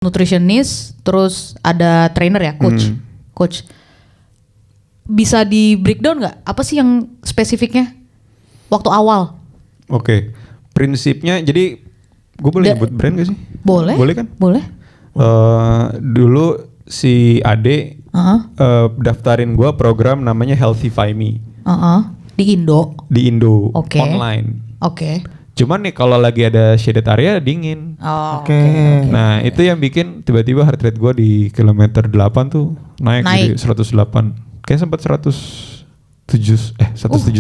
nutritionist, terus ada trainer ya, coach. Bisa di breakdown nggak? Apa sih yang spesifiknya waktu awal? Oke. Prinsipnya jadi gue boleh nyebut brand gak sih? Boleh. Boleh kan? Boleh. Dulu si Ade daftarin gue program namanya Healthify Me. Di Indo. Di Indo. Oke. Online. Oke. Cuman nih kalau lagi ada shaded area dingin. Oke. Nah itu yang bikin tiba-tiba heart rate gue di kilometer 8 tuh naik. Jadi 108. Kayak sempat 171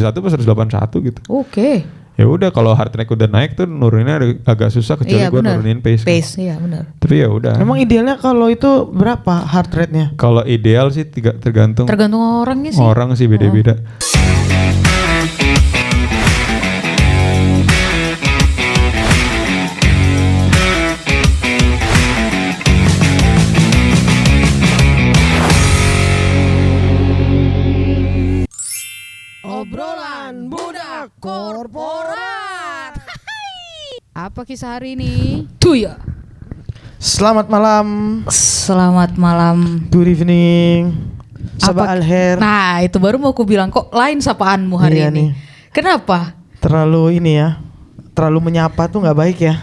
atau 181 gitu. Oke. Ya udah kalau heart rate udah naik tuh nuruninnya agak susah kecuali gue nurunin pace. Iya benar. Tapi ya udah. Emang idealnya kalau itu berapa heart rate-nya? Kalau ideal sih tergantung orangnya sih. Orang sih beda-beda. Obrolan budak korporat. Apa kisah hari ini? Tuh ya. Selamat malam. Selamat malam. Good evening. Sabah al-khair. Nah itu baru mau aku bilang kok lain sapaanmu hari Iya ini. nih. Kenapa? Terlalu ini ya. Terlalu menyapa tuh nggak baik ya.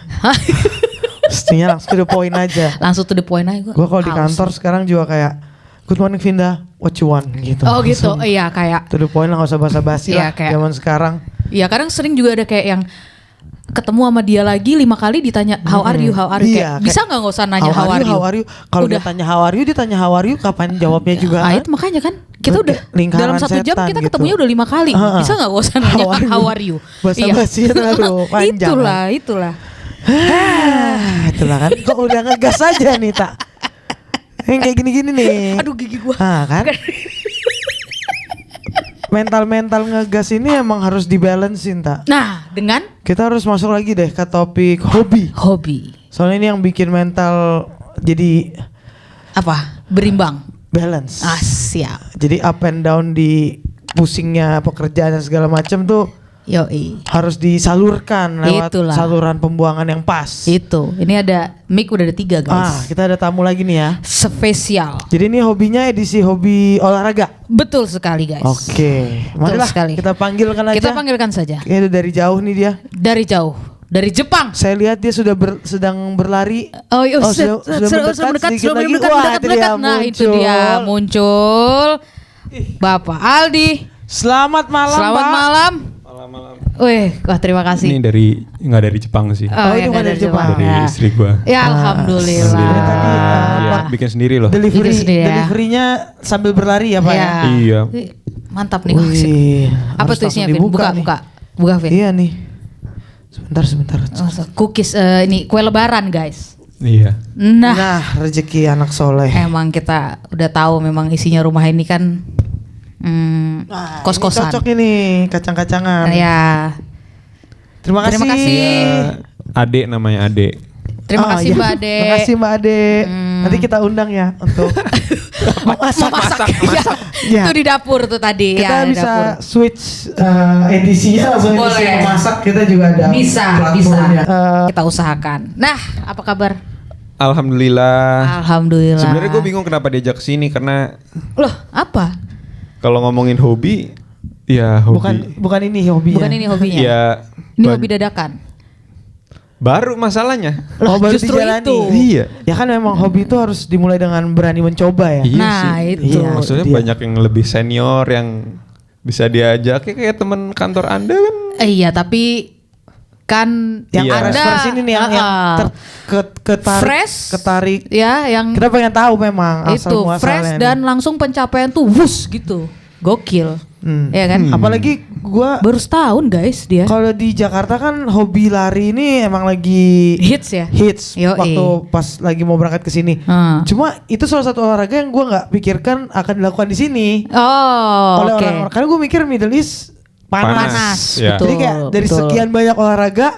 Mestinya langsung to the point aja. Langsung to the point aja. Gue kalau di kantor sekarang juga kayak Good morning Vinda, what you want gitu. Oh gitu, Langsung iya kayak. to the point lah, nggak usah basa-basi Iya, lah kayak. zaman sekarang. Iya kadang sering juga ada kayak yang ketemu sama dia lagi 5 kali ditanya how are you. Iya, Kayak, bisa nggak usah nanya how are you. Kalau dia tanya how are you, dia tanya how are you, kapan jawabnya juga. Ah itu makanya kan kita udah Lingkaran dalam 1 jam setan kita gitu. ketemunya udah 5 kali. Bisa nggak usah nanya how are you. Basa-basinya terlalu panjang. Itulah. Itulah kan. Kok udah ngegas aja nih tak. Yang kayak gini-gini nih. Aduh gigi gua. Kan. Mental ngegas ini emang harus dibalancein tak. Nah dengan Kita harus masuk lagi deh ke topik hobi. Soalnya ini yang bikin mental jadi apa? Berimbang. balance. Siap. Jadi up and down di pusingnya pekerjaan dan segala macam tuh Yoi. harus disalurkan lewat Itulah. saluran pembuangan yang pas. Itu. Ini ada mic udah ada 3 guys. Kita ada tamu lagi nih ya. Spesial. Jadi ini hobinya edisi hobi olahraga. Betul sekali guys. Oke. Marilah sekali. kita panggilkan aja. Kita panggilkan saja. Kayaknya dari jauh nih dia. Dari jauh. Dari Jepang. Saya lihat dia sudah sedang berlari. Oh iya, sudah mendekat sedikit lagi. Wah, itu dia Nah itu dia muncul. Bapak Aldi. Selamat malam, Selamat Pak. malam. Wih, wah terima kasih. Ini nggak dari Jepang sih. itu bukan dari Jepang. Dari istri gue. Ya alhamdulillah. Sendiri tadi, Iya, bikin sendiri loh. Bikin sendiri ya. Deliverynya sambil berlari ya Pak ya. Iya. Wih, mantap nih. Wah, Wih, apa harus tuh isinya langsung Vin? dibuka nih. Buka Vin. Iya nih. Sebentar. Cookies ini kue lebaran guys. Iya. Nah, rezeki anak soleh. emang kita udah tahu memang isinya rumah ini kan kos-kosan. Ini cocok ini kacang-kacangan. Ya. Terima kasih. Terima kasih. Ade namanya Ade. Terima kasih iya. Mbak Ade. Terima kasih Mbak Ade. Nanti kita undang ya untuk Memasak. Ya. Itu di dapur tuh tadi Kita ya, di bisa dapur. switch edisinya langsung edisi Boleh. memasak. Kita juga ada Bisa. platformnya. Kita usahakan. Nah, apa kabar? Alhamdulillah. Alhamdulillah. Sebenarnya gue bingung kenapa diajak sini karena Loh, apa? kalau ngomongin hobi, ya hobi. Bukan ini hobinya. Bukan ini hobinya. Ya Ini hobi dadakan. baru masalahnya. Oh, baru justru dijalani. itu. Iya. Ya kan memang hobi itu harus dimulai dengan berani mencoba ya. Iya Nah, sih. itu. Iya. Maksudnya dia. banyak yang lebih senior yang bisa diajak kayak teman kantor Anda kan. Iya, tapi kan Yang Iya. fresh versi ini nih yang fresh, ketarik. ya yang Kita pengen tahu memang itu asal muasalnya fresh nih. dan langsung pencapaian tuh wus gitu. Gokil. Ya kan? Apalagi gua Baru setahun guys dia. kalau di Jakarta kan hobi lari ini emang lagi Hits ya. hits Yoi. waktu pas lagi mau berangkat ke sini. Cuma itu salah satu olahraga yang gua nggak pikirkan akan dilakukan di sini Oh, oleh oke. orang-orang. Karena gua mikir Middle East panas. Panas, Ya. betul. Jadi kayak dari betul. sekian banyak olahraga,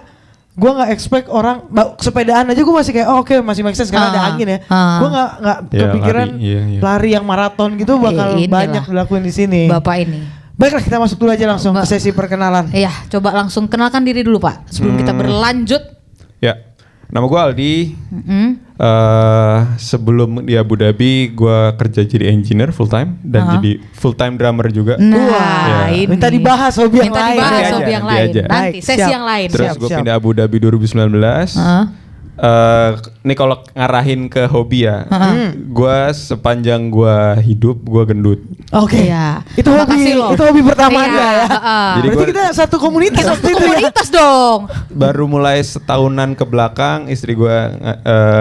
gua nggak expect orang sepedaan aja gua masih kayak oke, masih make sense karena ada angin ya. Gua nggak Ya, kepikiran lari, iya. lari yang maraton gitu bakal Inilah. banyak dilakuin di sini. Bapak ini. Baiklah kita masuk dulu aja langsung ke sesi perkenalan. Iya, coba langsung kenalkan diri dulu Pak sebelum kita berlanjut. Ya. Nama gue Aldi. Sebelum di Abu Dhabi gue kerja jadi engineer full time dan jadi full time drummer juga. Nah, ini. Minta dibahas hobi yang lain. Minta dibahas Nanti hobi aja, yang nanti lain. aja. Nanti Baik, sesi siap. yang lain. Terus gue pindah Abu Dhabi 2019. Ini kalau ngarahin ke hobi ya, gue sepanjang gue hidup gue gendut. Oke. Iya. Itu hobi, Makasih loh. itu hobi pertama Iya, dia ya. Jadi Berarti gua- kita satu komunitas Kita waktu tuh itu ya. komunitas dong. Baru mulai setahunan ke belakang istri gue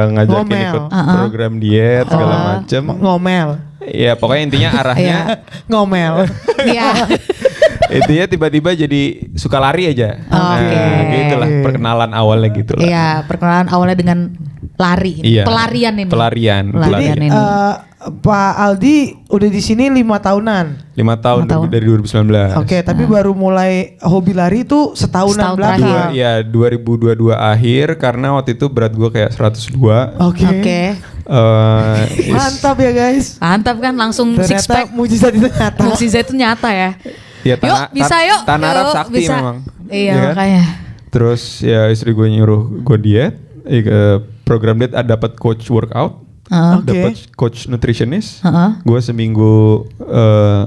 ngajakin Ngomel. ikut program diet segala macem. Ngomel. Ya pokoknya intinya arahnya Ngomel. Iya. intinya tiba-tiba jadi suka lari aja. Oke. Gitulah perkenalan awalnya gitulah. Iya, perkenalan awalnya dengan lari. Iya. Pelarian ini. Pelarian. Pelarian Jadi ini. Pak Aldi udah di sini 5 tahunan. 5 tahun 5 tahun. dari 2019. Oke, tapi baru mulai hobi lari itu setahunan Setahun belakang. terakhir. 2022 akhir karena waktu itu berat gue kayak 102. Oke. Oke. Mantap ya guys. Mantap kan langsung six Ternyata pack. mujizat itu nyata. Mukjizat itu nyata ya. Ya, Yuk, bisa yuk. Tanah Arab Yuk, sakti bisa. memang. Iya, Ya kan? makanya. Terus ya istri gue nyuruh gue diet, program diet ada dapat coach workout, Oke. dapat coach nutritionist. Heeh. Gue seminggu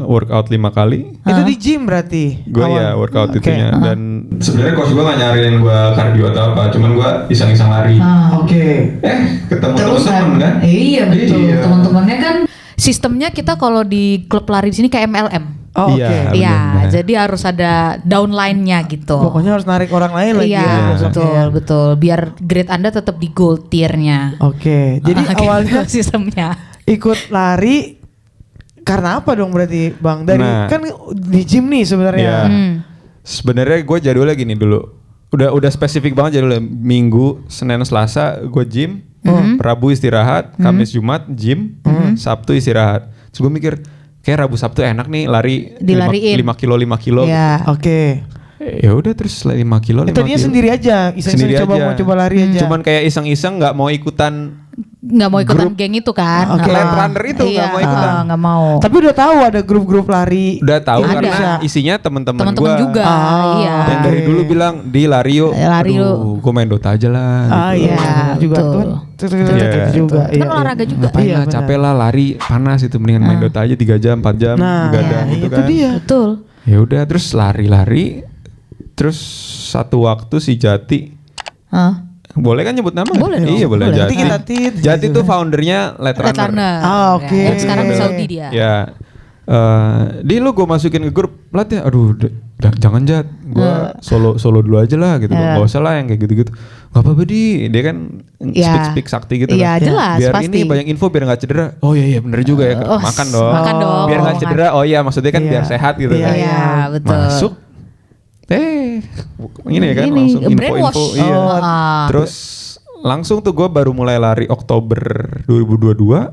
workout 5 kali. Itu di gym berarti. Gue awal. ya workout Oke. itunya dan sebenarnya coach gue gak nyariin gue kardio atau apa, cuman gue iseng-iseng lari. Oke. Ketemu teman-teman kan? Iya betul. Iya. Teman-temannya kan sistemnya kita kalau di klub lari di sini kayak MLM. Oh, Iya. oke. Iya, benar. jadi harus ada downline-nya gitu. Pokoknya harus narik orang lain lagi. Iya, ya, besoknya. betul, betul. Biar grade Anda tetap di gold tier-nya. Oke. Jadi Gitu awalnya sistemnya. ikut lari karena apa dong berarti Bang? Dari Nah. kan di gym nih sebenarnya. Iya. Sebenarnya gue jadwalnya gini dulu. Udah spesifik banget jadwalnya. Minggu, Senin, Selasa gue gym, Rabu istirahat, Kamis, Jumat gym, Sabtu istirahat. Terus gue mikir kayak Rabu Sabtu enak nih lari Dilariin. 5 kilo. Iya. Oke. Ya udah terus 5 kilo. Itu dia sendiri aja, iseng-iseng Sendiri coba aja. mau coba lari aja. Cuman kayak iseng-iseng nggak mau ikutan Nggak mau ikutan geng itu kan. Oke. Lane runner itu nggak Iya, mau ikutan. nggak mau. Tapi udah tahu ada grup-grup lari. Udah tahu Ada. karena isinya teman-teman Teman-teman gue juga, iya. yang dari dulu bilang di lari yuk. Lari yuk. Gue main Dota aja lah. Ah gitu. iya, Iya, juga betul. tuh. Iya. Itu juga. Kan olahraga juga. Ngapain Iya, lah benar. capek lah lari panas itu mendingan main Dota aja 3 jam 4 jam Nah, begadang iya, gitu itu kan. dia. Betul. Ya udah terus lari-lari. Terus satu waktu si Jati Hah? boleh kan nyebut nama? Boleh dong, Iya boleh. boleh. Jati. Nanti kita tit. Jati tuh foundernya Late Late Runner. runner. Ah, oke. Ya, sekarang di Saudi dia. Ya. Di lu gue masukin ke grup lat ya. Aduh, jangan Jat. Gue solo dulu aja lah gitu. Gak usah lah yang kayak gitu-gitu. Gak apa-apa di. Dia kan Iya. speak sakti gitu Iya, kan. jelas, Biar pasti. ini banyak info biar gak cedera. Oh iya bener juga ya. Oh, Makan dong. makan dong. Biar gak cedera. Oh iya maksudnya kan Iya. biar sehat gitu Iya, kan. Iya, betul. Masuk. Ini kan Ini, langsung brainwash. info-info. Iya. Oh, ah. Terus langsung tuh gue baru mulai lari Oktober 2022.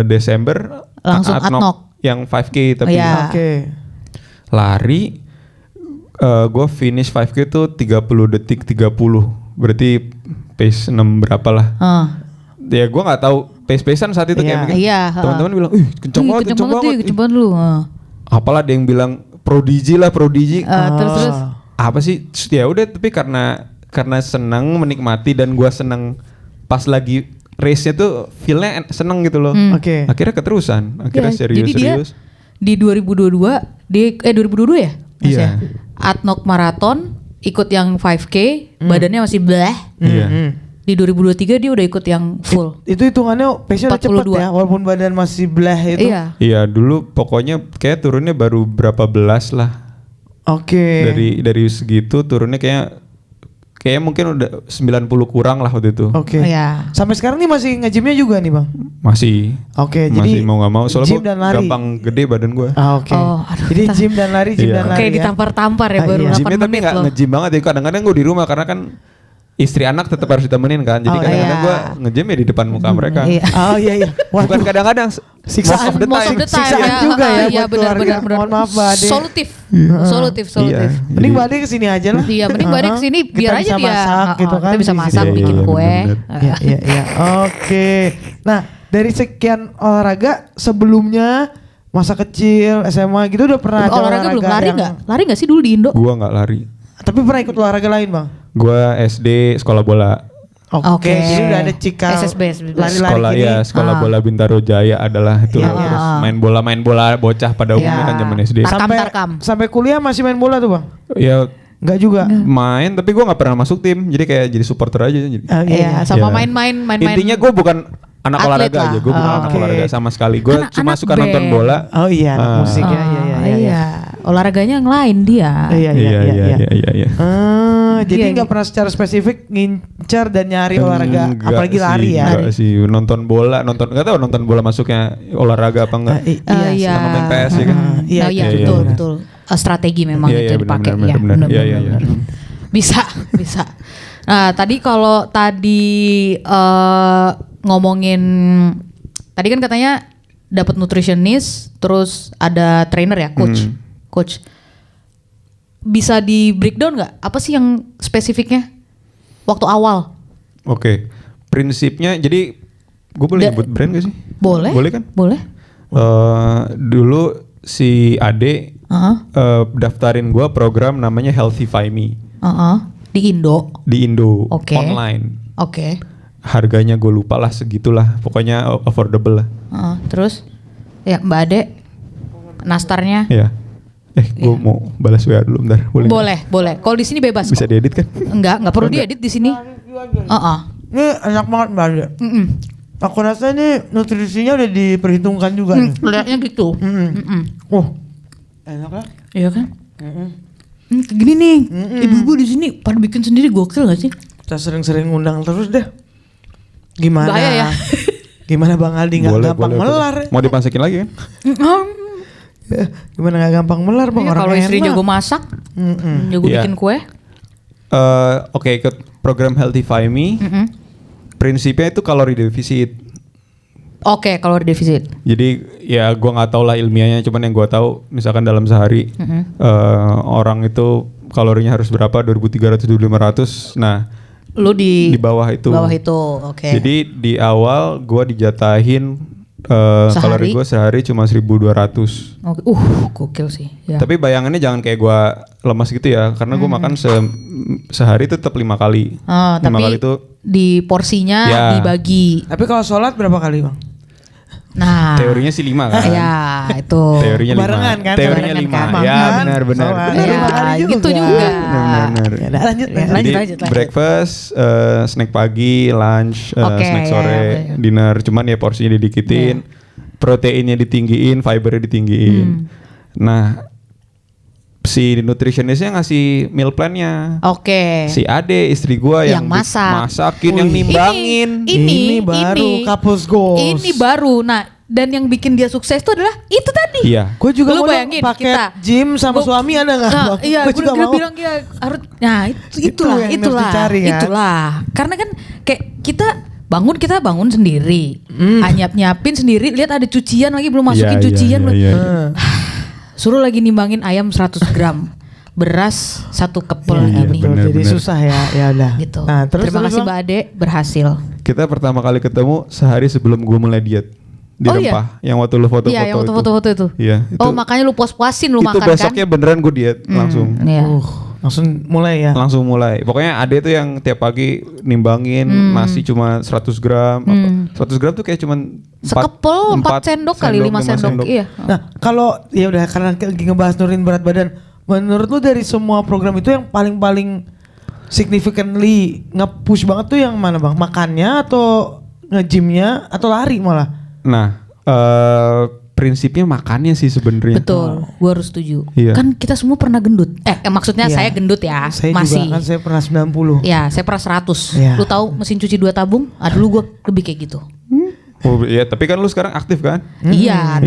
Desember Langsung Adnok Adnok. yang 5K tapi Iya. Oke. lari gue finish 5K tuh 30 detik 30 berarti pace 6 berapa lah ya gue nggak tahu pace-pacean saat itu Iya. kayak mikir, Iya, teman-teman bilang kenceng banget kenceng banget. apalah ada yang bilang prodigy Terus apa sih ya udah tapi karena senang menikmati dan gue senang pas lagi race-nya tuh feel-nya seneng gitu loh Oke. akhirnya keterusan akhirnya Ya, jadi dia serius di 2022 2022 ya? Mas Iya. ya? Adnok Marathon ikut yang 5K, badannya masih bleh. Iya. Di 2023 dia udah ikut yang full. Itu hitungannya pace-nya udah cepet 42. ya, walaupun badan masih belah itu. Iya. Iya dulu pokoknya kayak turunnya baru berapa belas lah Oke. dari segitu turunnya kayak mungkin udah 90 kurang lah waktu itu Oke. Iya. Sampai sekarang nih masih nge-gymnya juga nih Bang? masih Oke, masih jadi mau nggak mau soalnya gym gua dan lari. gampang gede badan gue Ah, oke. Oh, aduh, Jadi gym dan lari, gym Iya. dan lari. Kayak ya. ditampar-tampar ya Ah, baru iya. 8 gymnya tapi menit nggak loh. nge-gym banget ya kadang-kadang gue di rumah karena kan istri anak tetap harus ditemenin kan jadi Oh, kadang-kadang iya. gue nge-gym ya di depan muka mereka Iya. Oh iya iya. bukan Waduh. kadang-kadang Siksaan. Most of the time Siksaan ya. juga ya Iya buat benar keluarga. benar. Mohon maaf, Mbak Ade. Solutif. Solutif. Iya. Mending Mbak Ade kesini aja lah. Iya, mending Mbak Ade kesini Kita biar bisa aja dia. masak gitu kan. Kita bisa di masak, situ. bikin Iya, kue. bener-bener. Iya iya iya. Oke. Nah, dari sekian olahraga sebelumnya masa kecil, SMA gitu udah pernah ada Olahraga belum lari yang- nggak? Lari nggak sih dulu di Indo? gue nggak lari Tapi pernah ikut olahraga lain, Bang? gue SD sekolah bola Oke. Jadi udah ada cikal SSB. Sekolah gini. sekolah bola Bintaro Jaya adalah itu. Iya, Terus main bola bocah pada umumnya kan zaman SD. Tarkam. Sampai kuliah masih main bola tuh, Bang? Ya Enggak juga. main, tapi gue nggak pernah masuk tim, jadi kayak jadi supporter aja. Jadi. Iya, sama Iya. main-main. Intinya gue bukan anak Atlet olahraga lah. aja, gue bukan anak Oke. olahraga sama sekali. Gue Anak- cuma anak suka nonton band. bola. Oh iya, anak musik ya. Iya. Olahraganya yang lain dia. Iya. Iya. Jadi Iya, nggak gitu. pernah secara spesifik ngincar dan nyari olahraga, apalagi lari ya. Enggak sih, nonton bola, nggak tahu nonton bola masuknya olahraga apa enggak. Iya. Sama main PS ya kan. Iya, Oh, iya, iya, betul. Strategi memang Iya, itu iya, dipakai benar, ya. benar. Iya, iya. Benar. Bisa. Nah, tadi kalau ngomongin tadi kan katanya dapat nutritionist, terus ada trainer ya, coach. Bisa di breakdown nggak? Apa sih yang spesifiknya waktu awal? Oke. Prinsipnya jadi gue boleh nyebut brand gak sih? Boleh. Boleh kan? Boleh. Dulu si Ade Heeh. daftarin gue program namanya Healthify Me Di Indo. di Indo Oke. online. Oke. Harganya gue lupa lah segitulah, pokoknya affordable lah. Terus ya Mbak Ade nastarnya Ya. Gue mau balas WA dulu bentar. Boleh? nggak? boleh. Kalau di sini bebas. Bisa kok. diedit kan? Enggak perlu diedit di sini. Ini enak banget Mbak Ade. Aku rasa ini nutrisinya udah diperhitungkan juga nih. Lihatnya gitu. Enak lah. Iya kan? Gini nih, ibu-ibu di sini pada bikin sendiri gokil gak sih? Kita sering-sering undang terus deh. Gimana? Bahaya ya. Gimana Bang Aldi nggak gampang melar? Mau dimasakin lagi kan? Gimana nggak gampang melar Bang? Iya, Orang kalau istri enak. jago masak, jago Iya. bikin kue. Oke, ke program Healthify Me. Prinsipnya itu kalori defisit. Oke, kalori defisit. Jadi ya gua nggak tahu lah ilmiahnya, cuman yang gua tahu misalkan dalam sehari orang itu kalorinya harus berapa, 2.300 2.500. Nah, Lu di bawah itu. Bawah itu, oke. Jadi di awal gua dijatahin kalori gua sehari cuma 1.200. Oke. Gokil sih. Ya. Tapi bayangannya jangan kayak gua lemas gitu ya, karena gua makan sehari itu tetap 5 kali. 5 tapi kali itu di porsinya Ya. dibagi. Tapi kalau sholat berapa kali Bang? Nah, teorinya sih 5 kan. ya itu. Teorinya 5. Barengan kan? Teorinya Barengan 5. kan? Ya, Makan, benar. sholat. Ya, Lima kali gitu juga. Benar. Ya, udah, lanjut. Jadi lanjut. breakfast, snack pagi, lunch, Oke, snack ya, sore, ya. dinner. Cuman ya porsinya didikitin, proteinnya ditinggiin, fibernya ditinggiin. Nah, si nutritionistnya ngasih meal plan-nya. Oke. Si Ade istri gua yang masakin, yang nimbangin. Ini baru Couples Goals. Ini baru. Nah, dan yang bikin dia sukses itu adalah itu tadi. Iya. Gue juga Lu mau bayangin, pakai kita. gym sama Gua- suami ada nggak? Nah, Bang? iya, Gua juga mau. bilang dia harus. Nah, itulah, yang harus dicari, kan? itulah. Karena kan kayak kita bangun sendiri, nyapin sendiri. Lihat ada cucian lagi belum masukin Iya, cucian. belum. iya. Suruh lagi nimbangin ayam 100 gram, beras 1 kepel Iya, ini. Betul, jadi benar. susah ya. Ya udah. Gitu. Nah, Terima kasih Bang. Mbak Ade, berhasil. Kita pertama kali ketemu sehari sebelum gue mulai diet di Oh, iya? Rempah, yang waktu lu foto-foto Iya, yang itu. foto-foto itu. Iya. Oh, makanya lu puas-puasin lu itu makan besoknya kan? beneran gue diet langsung. Iya. Langsung mulai ya. Langsung mulai. Pokoknya Ade tuh yang tiap pagi nimbangin nasi cuma 100 gram. 100 gram tuh kayak cuman Sekepel, 4 sendok kali, 5 sendok. Iya. Nah, kalau ya udah karena lagi ngebahas nurunin berat badan, menurut lu dari semua program itu yang paling significantly nge-push banget tuh yang mana Bang? Makannya atau nge-gymnya atau lari malah? Nah, prinsipnya makannya sih sebenarnya. Betul, gue harus setuju. Iya. Kan kita semua pernah gendut. Maksudnya Iya. saya gendut ya, Saya masih. juga kan saya pernah 90. Ya, saya pernah 100. Iya. Lu tahu mesin cuci 2 tabung? Dulu gue lebih kayak gitu. Oh iya, tapi kan lu sekarang aktif kan? Iya,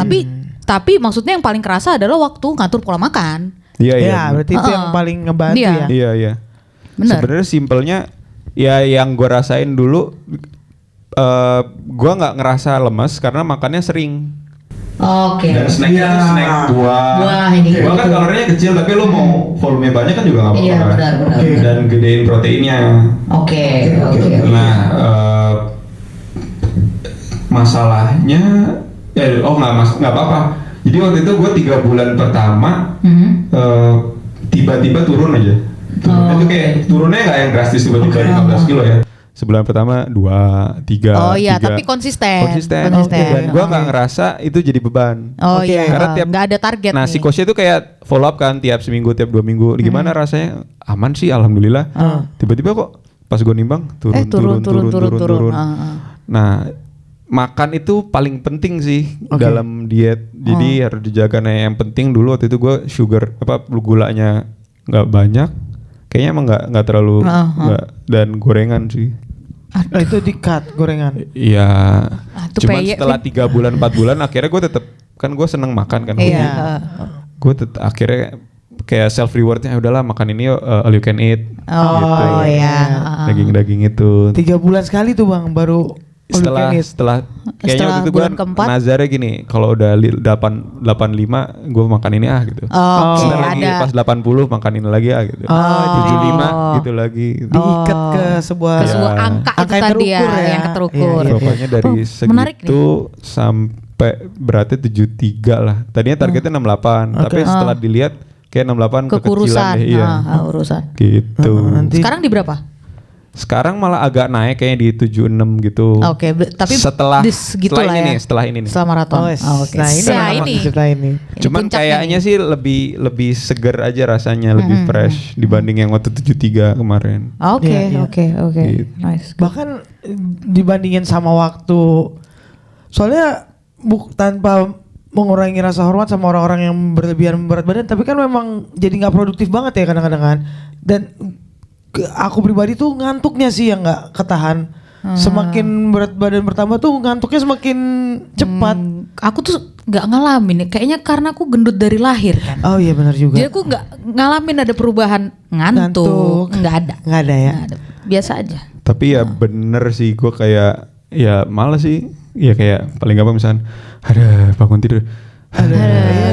tapi maksudnya yang paling kerasa adalah waktu ngatur pola makan. Iya, Ya, berarti itu yang paling ngebantu Iya. ya. Iya, iya. Bener. Sebenarnya simpelnya ya yang gue rasain dulu gue nggak ngerasa lemes karena makannya sering. Oke. Dan snacknya tuh snack buah. Buah ini. Buah kan kalorinya kecil tapi lu mau volume banyak kan juga nggak apa-apa. Iya, kan? benar. Dan gedein proteinnya. Oke. Nah, masalahnya nggak apa-apa. Jadi waktu itu gue 3 bulan pertama tiba-tiba turun aja. Turunnya tuh kayak turunnya nggak yang drastis tiba-tiba 15 kilo ya. sebulan pertama 2, 3. Oh iya, tapi konsisten. Konsisten. Konsisten. Dan gue nggak ngerasa itu jadi beban. Oh Oke. iya, Karena tiap nggak ada target Nah, si nih. coachnya itu kayak follow up kan tiap seminggu, tiap 2 minggu. Gimana rasanya? Aman sih, alhamdulillah. Tiba-tiba kok pas gue nimbang turun. Nah, makan itu paling penting sih dalam diet. Jadi harus dijaga. Nah, yang penting dulu waktu itu gue gulanya nggak banyak. Kayaknya emang nggak terlalu nggak, dan gorengan sih. Itu di-cut gorengan. Iya. Itu Cuman peye, setelah 3 bulan 4 bulan akhirnya gue tetap, kan gue seneng makan kan. Iya. Gue akhirnya kayak self rewardnya udahlah makan ini all you can eat. Oh iya. Daging itu. 3 bulan sekali tuh Bang baru Setelah kayaknya waktu itu gue bulan keempat. nazarnya gini, kalau udah 85 gue makan ini gitu. Oke, Sebentar lagi ada. pas 80 makan ini lagi gitu. 75 gitu lagi gitu. diikat ke sebuah Ke sebuah angka itu yang tadi ya, terukur ya. yang terukur. Iya. Pokoknya dari menarik segitu sampai beratnya 73 lah. Tadinya targetnya 68, tapi setelah dilihat kayak 68 kekecilan Kekurusan. deh. Iya. Urusan. Gitu. Nanti Sekarang di berapa? Sekarang malah agak naik kayaknya di 76 gitu. Oke, tapi setelah segitu setelah lah ini ya. nih, setelah ini nih. Setelah maraton. Oh, Oke. nah ini Setelah memang ini. setelah ini. Ini Cuman puncaknya kayaknya nih. sih lebih seger aja rasanya, lebih fresh dibanding yang waktu 73 kemarin. Oke, Iya, iya. oke. Gitu. Nice. Bahkan dibandingin sama waktu, soalnya tanpa mengurangi rasa hormat sama orang-orang yang berlebihan berat badan, tapi kan memang jadi nggak produktif banget ya kadang-kadang kan. Dan aku pribadi tuh ngantuknya sih yang nggak ketahan. Semakin berat badan bertambah tuh ngantuknya semakin cepat. Aku tuh nggak ngalamin ya. Kayaknya karena aku gendut dari lahir kan. Oh iya benar juga. Jadi aku nggak ngalamin ada perubahan ngantuk. Nggak ada. Nggak ada ya. Nggak ada. Biasa aja. Tapi ya bener sih, gue kayak ya malas sih. Ya kayak paling gampang misalnya, ada bangun tidur.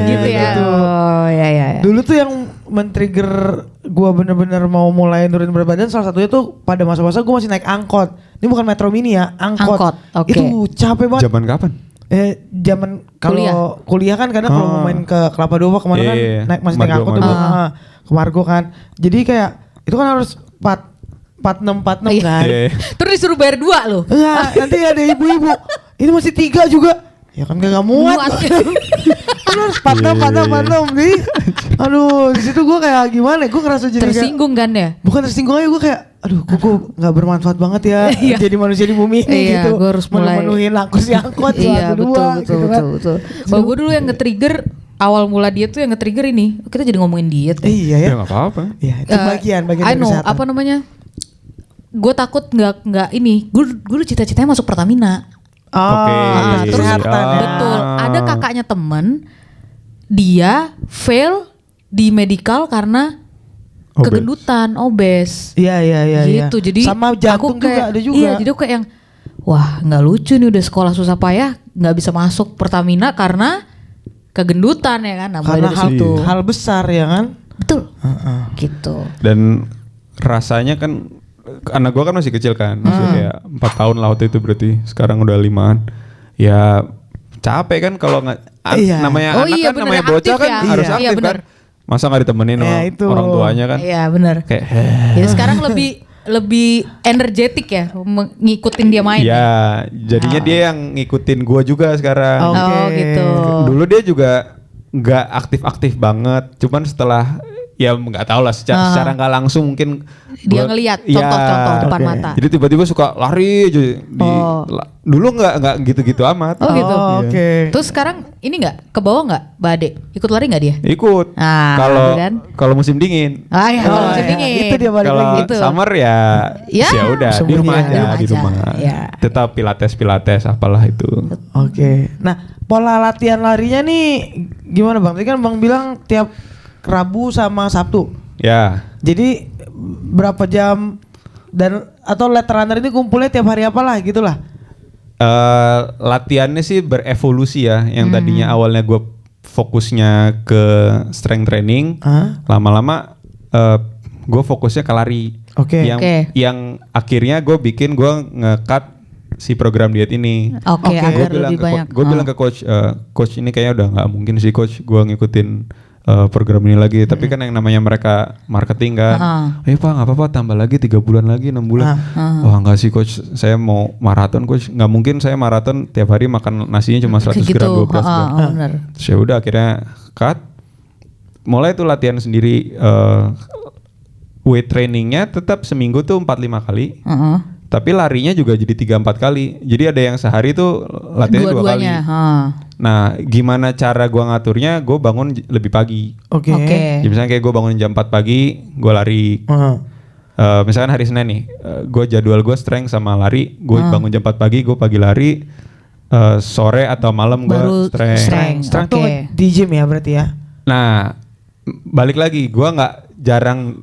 Gitu ya. Oh ya. Dulu tuh yang men-trigger gue bener-bener mau mulai nurunin berat badan, salah satunya tuh pada masa-masa gue masih naik angkot. Ini bukan Metro Mini ya, angkot. Angkot, oke. Itu capek banget. Zaman kapan? Zaman kalau kuliah kan kadang kalau mau main ke Kelapa Dua kemana kan Iya. masih naik Margo, angkot tuh Margo. ke Margo kan. Jadi kayak itu kan harus 46 Iya. kan. Iya. Terus disuruh bayar 2 loh. Enggak, nanti ada ibu-ibu. Ini masih 3 juga. Ya kan gak muat. Kan harus 46. Nih. Aduh, di situ gue kayak gimana? Gue ngerasa jadi kayak, Tersinggung kan ya? bukan tersinggung aja, gue kayak aduh kok gue gak bermanfaat banget ya Iya. jadi manusia di bumi ini Iya, gitu. gua harus mulai- memenuhi kursi angkot Iya satu dua gitu kan. betul. Kalau gue dulu yang nge-trigger awal mula diet tuh yang nge-trigger ini. Kita jadi ngomongin diet. Iya ya. Ya nggak apa-apa. Iya, itu Eh, bagian I dari know, kesehatan. apa namanya? Gue takut nggak ini. Gue dulu cita-citanya masuk Pertamina. Oh, Oke. Terus kesehatan ya. betul. Ada kakaknya temen, dia fail di medical karena Obes. kegendutan, obes. Iya. Gitu. Jadi sama jantung aku kayak, juga ada juga. Iya, jadi aku kayak yang wah nggak lucu nih, udah sekolah susah payah nggak bisa masuk Pertamina karena kegendutan ya kan. Nah, mulai karena dari hal, situ. hal besar ya kan. Betul. Gitu. Dan rasanya kan anak gua kan masih kecil kan, masih kayak 4 tahun lah waktu itu, berarti sekarang udah 5-an. Ya capek kan kalau nggak Iya. namanya Oh anak iya, kan, bener, namanya aktif bocah kan ya. harus Iya, aktif bener. kan. Masa nggak ditemenin sama Ya, itu. orang tuanya kan? Iya benar. Kayak Jadi sekarang lebih energetik ya ngikutin dia main. ya, jadinya dia yang ngikutin gua juga sekarang. Oke. Oh gitu. Dulu dia juga nggak aktif-aktif banget, cuman setelah ya nggak tahu lah secara nggak langsung mungkin Dia ngelihat contoh-contoh depan oke. mata. Jadi tiba-tiba suka lari aja dulu nggak gitu-gitu amat. Oh gitu. Oke. Terus sekarang ini nggak ke bawah nggak, Mbak Ade? Ikut lari nggak dia? Ikut. Ah, Kalau kan? kalau musim dingin. Ah ya, kalau Oh, musim ya. dingin. Itu dia balik Kalau lagi. Itu. summer ya Ya, udah di sembunyi rumah aja. aja, Di di rumah rumah. aja, ya. Tetap pilates apalah itu. Oke. Nah, pola latihan larinya nih gimana Bang? Tadi kan Bang bilang tiap Rabu sama Sabtu. Ya. Jadi berapa jam dan atau late runner ini kumpulnya tiap hari apalah gitulah. Latihannya sih berevolusi ya. Yang tadinya awalnya gue fokusnya ke strength training, lama-lama gue fokusnya ke lari. Oke. Yang Oke. yang akhirnya gue bikin gue nge-cut si program diet ini. Oke, Oke. agar Gue bilang lebih banyak. gue bilang ke coach, coach ini kayaknya udah nggak mungkin sih coach gue ngikutin program ini lagi. Tapi kan yang namanya mereka marketing kan, Pak nggak apa-apa tambah lagi 3 bulan lagi 6 bulan. Wah nggak sih coach, saya mau maraton coach, nggak mungkin saya maraton tiap hari makan nasinya cuma 100 gram 12 gram. Bener. Terus ya udah akhirnya cut. Mulai tuh latihan sendiri, weight trainingnya tetap seminggu tuh 4-5 kali. Tapi larinya juga jadi 3-4 kali. Jadi ada yang sehari tuh latihannya 2 kali. Nah, gimana cara gua ngaturnya? Gue bangun lebih pagi. Oke. Jadi misalnya kayak gue bangun jam 4 pagi, gue lari. Misalkan hari Senin nih, gue jadwal gue strength sama lari. Gue bangun jam 4 pagi, gue pagi lari. Sore atau malam gue strength. Strength tuh di gym ya berarti ya? Nah, balik lagi, gue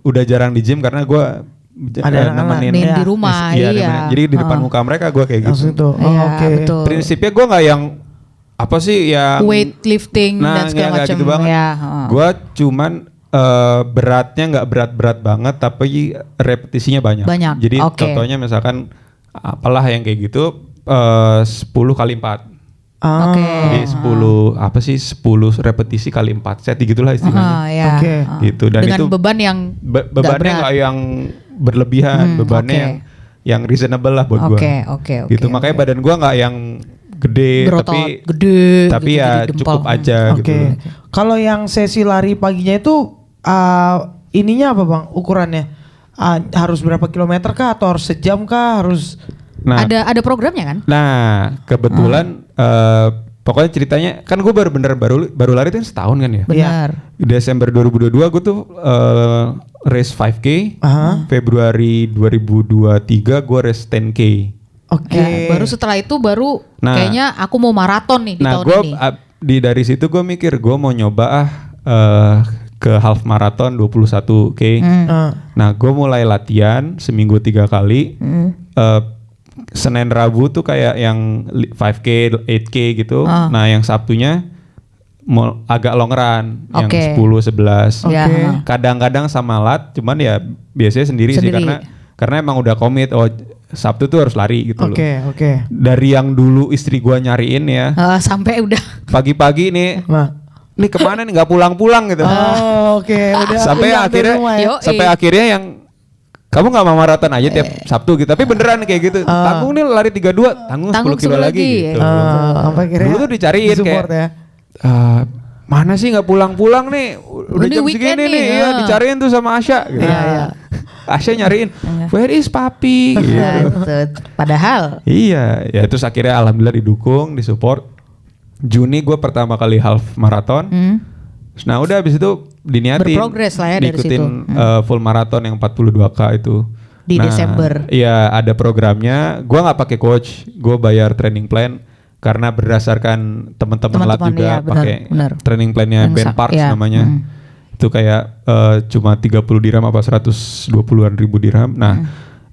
udah jarang di gym karena gue nemenin di rumah. Iya. Jadi di depan muka mereka gue kayak gitu. Tuh. Oke. Prinsipnya Gue nggak yang apa sih yang weightlifting dan segala macam. Gitu banget. Gue cuman beratnya nggak berat-berat banget, tapi repetisinya banyak. Jadi contohnya misalkan apalah yang kayak gitu 10 kali 4. Jadi 10 repetisi kali 4 set gitulah istilahnya. Gitu. Dan dengan itu beban yang bebannya nggak yang berlebihan, bebannya yang reasonable lah buat gue. Gitu. Makanya badan gue nggak yang gede, tapi gitu, ya cukup aja gitu. Kalau yang sesi lari paginya itu ininya apa bang ukurannya? Harus berapa kilometer kah atau harus sejam kah? Harus ada programnya kan? Nah kebetulan pokoknya ceritanya kan gue baru lari tuh setahun kan ya. Benar. Desember 2022 gue tuh race 5K. Februari 2023 gue race 10K. Baru setelah itu kayaknya aku mau maraton nih di tahun ini. Dari situ gue mikir gue mau nyoba ke half marathon 21K. Nah gue mulai latihan seminggu 3 kali. Senin Rabu tuh kayak yang 5K, 8K gitu. Nah yang Sabtunya agak long run, yang 10, 11. Kadang-kadang sama lat, cuman ya biasanya sendiri. Sih karena emang udah komit. Sabtu tuh harus lari gitu loh. Dari yang dulu istri gua nyariin ya. Sampai udah pagi-pagi nih. Nih kemana nih nggak pulang-pulang gitu. Udah sampai akhirnya yang kamu nggak mau maraton aja tiap Sabtu gitu. Tapi beneran kayak gitu. Tanggung nih lari 32, tanggung 10 kilo lagi gitu. Dulu tuh dicariin kayak mana sih nggak pulang-pulang nih. Udah jam segini nih. Ya, dicariin tuh sama Asya gitu. Asya nyariin, where is papi? Gitu. Padahal. Iya, ya terus akhirnya alhamdulillah didukung, disupport. Juni gue pertama kali half marathon. Nah udah abis itu diniatin. Berprogres lah ya dari situ. Diikutin full marathon yang 42K itu. Di Desember. Iya ada programnya. Gue nggak pakai coach, gue bayar training plan karena berdasarkan teman-teman lat juga pakai training plannya Ben Parks namanya. Itu kayak cuma 30 dirham apa 120-an ribu dirham. Nah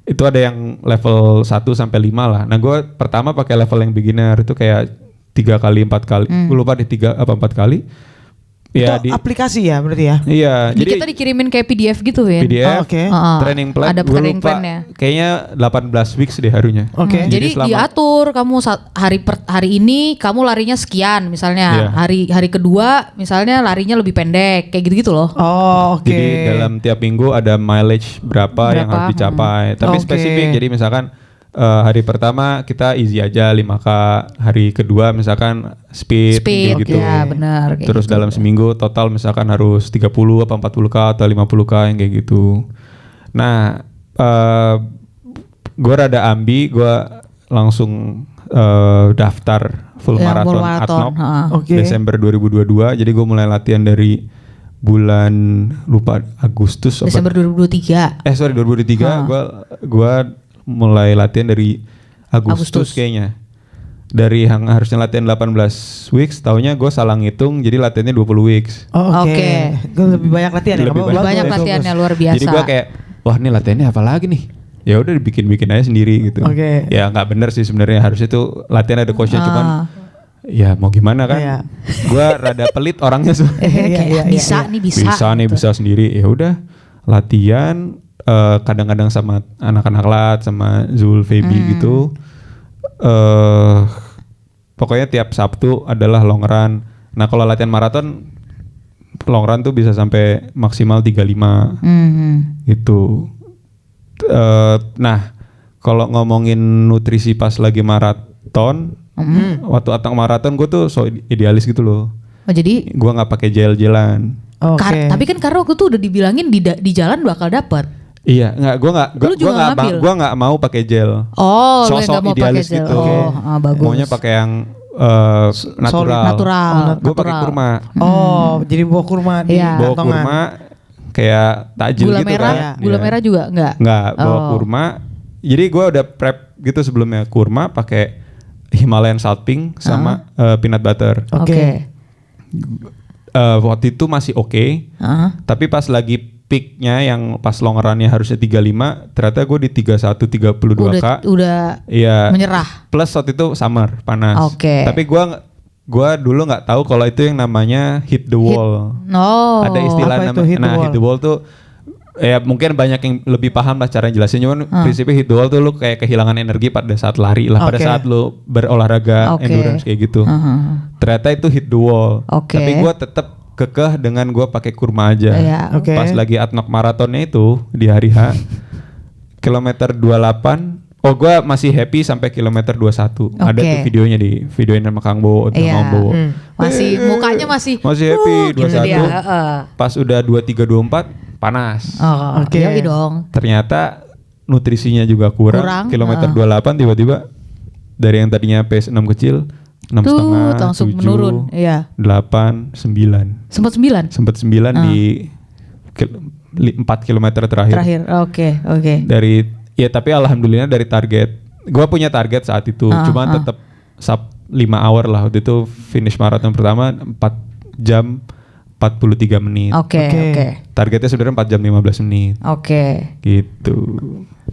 itu ada yang level 1 sampai 5 lah. Nah gue pertama pakai level yang beginner itu kayak 3 kali 4 kali. Gue lupa deh 3 apa 4 kali. Ya, itu aplikasi ya berarti ya? Iya. Jadi kita dikirimin kayak PDF gitu ya? PDF, training plan. Ada training plan-nya. Kayaknya 18 weeks deh harinya. Jadi diatur kamu hari ini kamu larinya sekian misalnya. Hari kedua misalnya larinya lebih pendek kayak gitu-gitu loh. Jadi dalam tiap minggu ada mileage berapa yang harus dicapai. Tapi spesifik. Jadi misalkan hari pertama kita easy aja 5K, hari kedua misalkan speed gitu. Ya, benar, terus gitu. Dalam seminggu total misalkan harus 30 apa 40K atau 50K yang kayak gitu. Nah, gue rada ambi, gue langsung daftar full marathon Atnop Desember 2022. Jadi gue mulai latihan dari bulan lupa Agustus Desember 2023. 2023 gue mulai latihan dari Agustus kayaknya. Dari yang harusnya latihan 18 weeks, taunya gue salah ngitung jadi latihannya 20 weeks. Gue lebih banyak latihan lebih banyak latihannya luar biasa. Jadi gue kayak wah ini latihannya apa lagi nih? Ya udah dibikin aja sendiri gitu. Ya nggak bener sih sebenarnya, harusnya tuh latihan ada coachnya cuman ya mau gimana kan? Gue rada pelit orangnya bisa sendiri. Ya udah latihan. Kadang-kadang sama anak-anak lat sama Zul, Feby gitu. Pokoknya tiap Sabtu adalah long run. Nah kalau latihan maraton long run tuh bisa sampai maksimal 35 gitu. Nah, kalau ngomongin nutrisi pas lagi maraton, waktu atang maraton gue tuh so idealis gitu loh. Oh jadi Gue nggak pakai gel-gelan. Oke. tapi kan karena waktu itu udah dibilangin di jalan bakal dapet. Iya, Lu juga ngambil? gue nggak mau pakai gel. Oh, lu yang Sosok nggak mau pakai idealis gel. gitu. Oh, bagus. Maunya pakai yang natural. Natural. Gue pakai kurma. Oh, jadi bawa kurma di Iya. Bawa kantongan. kurma kayak takjil Gula gitu merah, kan. gula Iya. merah juga enggak? Nggak, bawa Oh. kurma. Jadi gue udah prep gitu sebelumnya, kurma pakai Himalayan salt pink sama peanut butter. Oke. Waktu itu masih oke. Tapi pas lagi peaknya yang pas long run-nya harusnya 35, ternyata gue di 31 32K. Udah Iya. menyerah. Plus waktu itu summer, panas. Oke. Tapi gua dulu nggak tahu kalau itu yang namanya hit the wall. Oh. Ada istilah Apa itu hit the wall? hit the wall tuh ya mungkin banyak yang lebih paham lah cara jelasin, cuman prinsipnya hit the wall tuh lu kayak kehilangan energi pada saat lari lah, pada Oke. saat lu berolahraga Oke. endurance kayak gitu. Ternyata itu hit the wall. Oke. Tapi gua tetap kekeh dengan gua pakai kurma aja. Iya. Oke. Pas lagi Atnok maratonnya itu di hari H kilometer 28. Oh, gua masih happy sampai kilometer 21. Ada Oke. tuh videonya videoin sama Kang Bowo, Iya. Kang Bowo. Masih mukanya masih Masih happy gitu 21. dia, heeh. Pas udah 23 24 panas. Oh, Oke. yoi dong. Ternyata nutrisinya juga kurang. Kilometer 28 tiba-tiba dari yang tadinya pace 6 kecil 6 Tuh, setengah, langsung 7, menurun. Iya. 8, 9. Sempat 9 Sempet 9 di 4 kilometer terakhir. terakhir. Oke. Ya tapi alhamdulillah dari target. Gua punya target saat itu, cuma tetap sub 5 hour lah. Waktu itu finish maraton pertama 4 jam 43 menit. Oke. Targetnya sebenarnya 4 jam 15 menit. Oke. Gitu.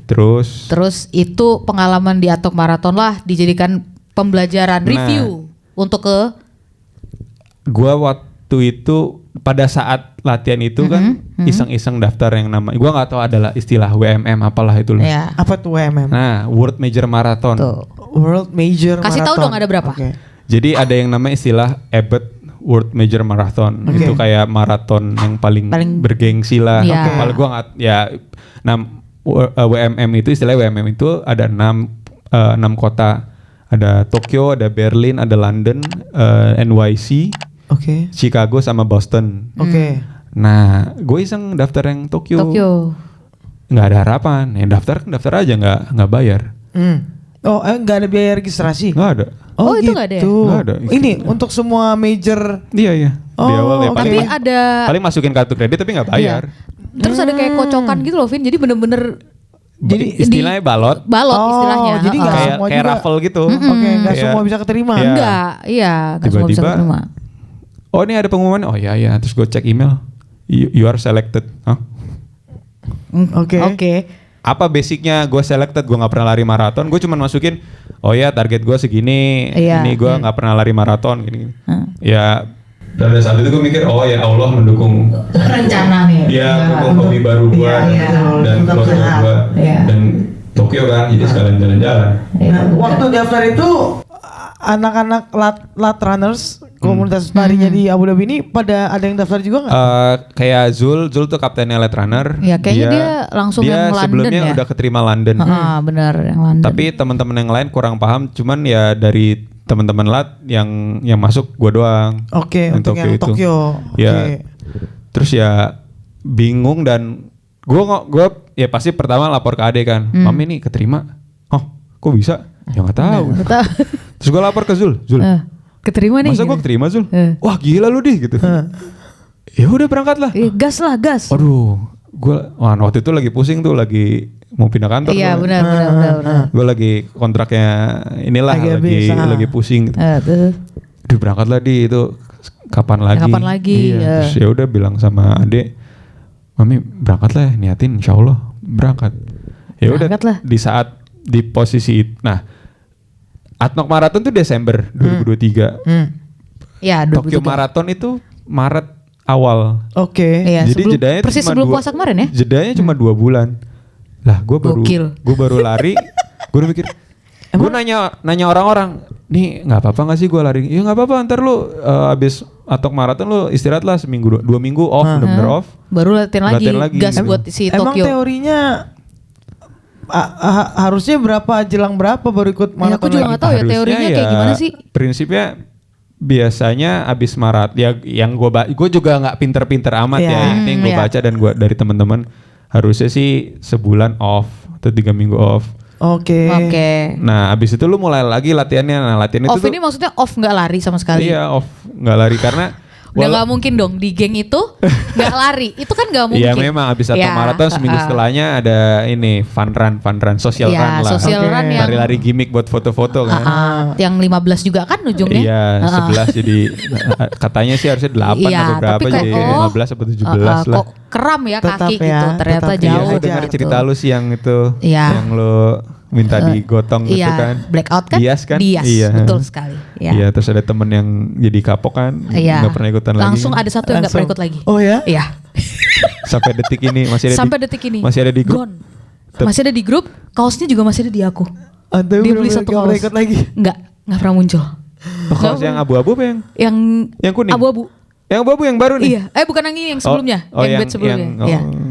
Terus itu pengalaman di Atnok Marathon lah dijadikan pembelajaran Nah. review untuk ke gua waktu itu pada saat latihan itu kan iseng-iseng daftar yang nama, gua nggak tahu adalah istilah WMM apalah itu loh. ya. Apa tuh WMM? Nah, World Major Marathon. Tuh. World Major Kasih tahu Marathon. dong ada berapa? Oke. Jadi ada yang namanya istilah Abbott World Major Marathon. Oke. Itu kayak maraton yang paling bergengsi lah. Iya. Kalau gua nggak ya. Nah, WMM itu istilahnya WMM itu ada 6 kota. Ada Tokyo, ada Berlin, ada London, NYC, Oke. Chicago sama Boston. Oke. Nah, gue iseng daftar yang Tokyo. Nggak ada harapan. Ya daftar aja nggak bayar. Oh, nggak ada biaya registrasi? Nggak ada. Oh, itu nggak ada ya? Nggak ada. Ini untuk semua major. Iya. Di Oh, awal ya oke. Tapi paling, ada paling masukin kartu kredit tapi nggak bayar. Iya. Terus ada kayak kocokan gitu loh, Vin. Jadi bener-bener Jadi istilahnya balot. balot Oh, istilahnya. jadi nggak Kayak semua kayak juga. raffle gitu. Oke, nggak Kayak- semua bisa keterima. Iya. Enggak, iya, nggak semua bisa Tiba-tiba, keterima. oh ini ada pengumuman. Oh iya. Terus gue cek email. You are selected. Hah? Oke. Oke. Apa basicnya gue selected? Gue nggak pernah lari maraton. Gue cuma masukin. Oh ya target gue segini. Iya. Ini gue nggak pernah lari maraton. Gini. Hmm. Ya. Pada saat itu gue mikir, oh ya Allah mendukung. Rencana nih. Dia mendukung hobi baru gue dan keluarga gue Iya. dan Tokyo kan. Jadi sekalian jalan-jalan. Nah, waktu daftar itu anak-anak lat runners komunitas larinya di Abu Dhabi ini pada ada yang daftar juga nggak? Kayak Zul tuh kaptennya Late Runner. Ya, kayaknya dia langsung yang London sebelumnya ya? udah keterima London. Benar yang London. Tapi teman-teman yang lain kurang paham. Cuman ya dari teman-teman Lat yang masuk gua doang. Oke, untuk yang itu. Tokyo. Ya. Oke. Terus ya bingung dan gua ya pasti pertama lapor ke Ade kan. Mami nih keterima. Oh, kok bisa? Ya nggak tahu. Betul. Terus gua lapor ke Zul. Keterima nih. Masa gitu. gua keterima Zul? Eh. Wah gila lu dih gitu. Ya udah berangkat lah. Gas lah, gas. Aduh, waktu itu lagi pusing tuh, lagi mau pindah kantor. Iya, tuh. benar. Gue lagi kontraknya inilah Lagi habis, lagi pusing. Gitu. Terus. Aduh berangkat lah di itu kapan lagi? Kapan lagi, Iya. ya. Terus ya udah bilang sama Ade, Mami berangkat lah, niatin Insya Allah berangkat. Ya udah Berangkat lah. di saat di posisi nah Atnok Marathon tuh Desember 2023. Ya, Tokyo 2023. Marathon itu Maret awal. Oke. Iya, Jadi jedanya persis cuma sebelum 2 puasa kemarin ya? Jedanya cuma 2 bulan. Lah gue Gokil. baru lari, gue udah mikir. Gue nanya orang-orang, nih nggak apa-apa nggak sih gue lari? Ya nggak apa-apa, ntar lu abis atok maraton lu istirahat lah seminggu 2 minggu off, bener-bener off. Baru latihan lagi. Gas gitu. buat si Emang Tokyo. teorinya harusnya berapa jelang berapa baru ikut Ya, maraton aku juga lagi? nggak tahu ya teorinya kayak gimana sih. Prinsipnya biasanya abis marat ya yang gue juga nggak pinter-pinter amat ya. Yang penting gue baca dan gue dari teman-teman harusnya sih sebulan off atau 3 minggu off. Oke. Nah abis itu lu mulai lagi latihannya. Nah latihan Off itu ini maksudnya off nggak lari sama sekali. iya off nggak lari karena Udah nggak mungkin dong di geng itu nggak lari. Itu kan nggak mungkin. Iya memang abis atau maraton seminggu setelahnya ada ini fun run, social run lah. Social run yang lari-lari gimmick buat foto-foto kan. Yang 15 juga kan ujungnya. Iya 11 jadi katanya sih harusnya 8 Iya, atau berapa tapi jadi 15 atau 17 lah. Kok kram ya Tetap kaki ya, gitu. Ternyata tetap. jauh. Iya, gue dengar gitu. cerita lu sih yang itu Iya. yang lu minta digotong gitu Iya, kan. blackout kan? Dias kan? Dias, Iya. betul sekali. Iya. Iya, terus ada temen yang jadi kapok kan, Iya. nggak pernah ikutan Langsung lagi. ada satu yang nggak pernah ikut lagi. Oh ya? Iya. Sampai detik ini masih ada Sampai detik ini. masih ada di grup. Gone. Masih ada di grup, kaosnya juga masih ada di aku. Atau Dia beli satu kaos. ikut lagi? Nggak pernah muncul. Oh, kaos yang abu-abu apa yang kuning? Abu-abu. Yang abu-abu yang baru nih? Iya. Bukan yang ini, yang sebelumnya. Oh, yang batch sebelumnya. Iya. oh.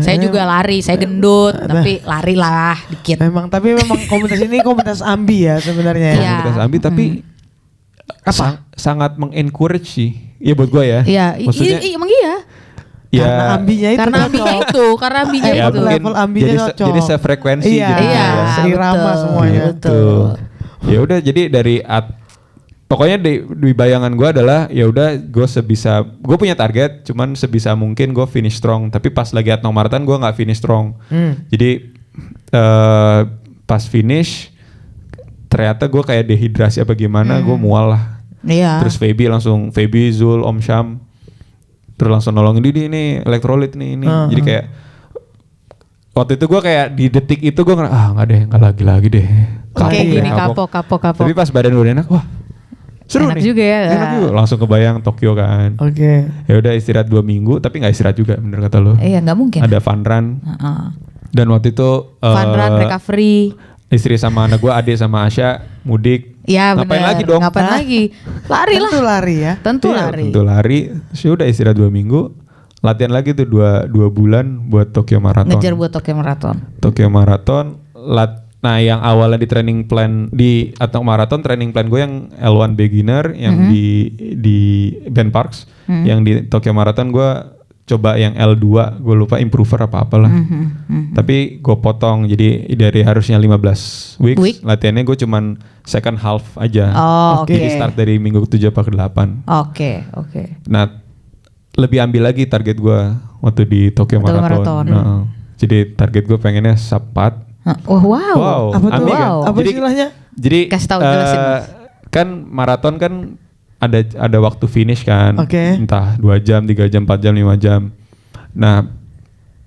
Saya juga lari, saya gendut, tapi lari lah dikit. Tapi memang komunitas ini komunitas ambi ya sebenarnya ya. Iya. Komunitas ambi tapi sangat mengencourage sih. Iya buat gue ya. Iya, Maksudnya emang iya. ya, Karena ambinya itu Karena ambinya cocok. itu, karena ambinya ya itu. mungkin level ambinya cocok. jadi sefrekuensi Iya. gitu. Iya, ya. seirama betul. semuanya. Betul. Ya udah jadi dari pokoknya di bayangan gue adalah ya udah gue punya target cuman sebisa mungkin gue finish strong tapi pas lagi atno marathon gue nggak finish strong. Jadi pas finish ternyata gue kayak dehidrasi apa gimana gue mual lah. Iya. Terus Feby, Zul, Om Syam terus langsung nolongin ini elektrolit nih ini. Jadi kayak waktu itu gue kayak di detik itu gue nggak lagi deh. Oke, gini kapok. Tapi pas badan udah enak, wah seru Enak nih. juga ya. Enak juga. Langsung kebayang Tokyo kan. Oke. Ya udah istirahat 2 minggu, tapi nggak istirahat juga, bener kata lo. Iya, nggak mungkin. Ada fun run. Dan waktu itu Fun run, recovery. istri sama anak gue, Ade sama Asya mudik. Iya benar. Ngapain lagi dong? Ngapain lagi? Lari lah. Tentu lari ya. Tentu Iya, lari. tentu lari. Terus ya udah istirahat 2 minggu. Latihan lagi tuh 2 bulan buat Tokyo Marathon. Ngejar buat Tokyo Marathon. Tokyo Marathon. Nah yang awalnya di training plan di atau marathon training plan gue yang L1 beginner yang di Ben Parks, yang di Tokyo Marathon gue coba yang L2, gue lupa improver apa-apalah. Tapi gue potong jadi dari harusnya 15 weeks. Latihannya gue cuman second half aja. Oh, oke. Jadi start dari minggu ke-7 apa ke-8. Oke. Nah, lebih ambil lagi target gue waktu di Tokyo Tokyo Marathon. Marathon. Nah, jadi target gue pengennya sub 4. Oh, wow. Apa tuh? Ambil kan? Wow. Apa Jadi- istilahnya? Jadi Kasih tahu, jelasin. kan maraton kan ada waktu finish kan. Oke. Entah 2 jam, 3 jam, 4 jam, 5 jam. Nah,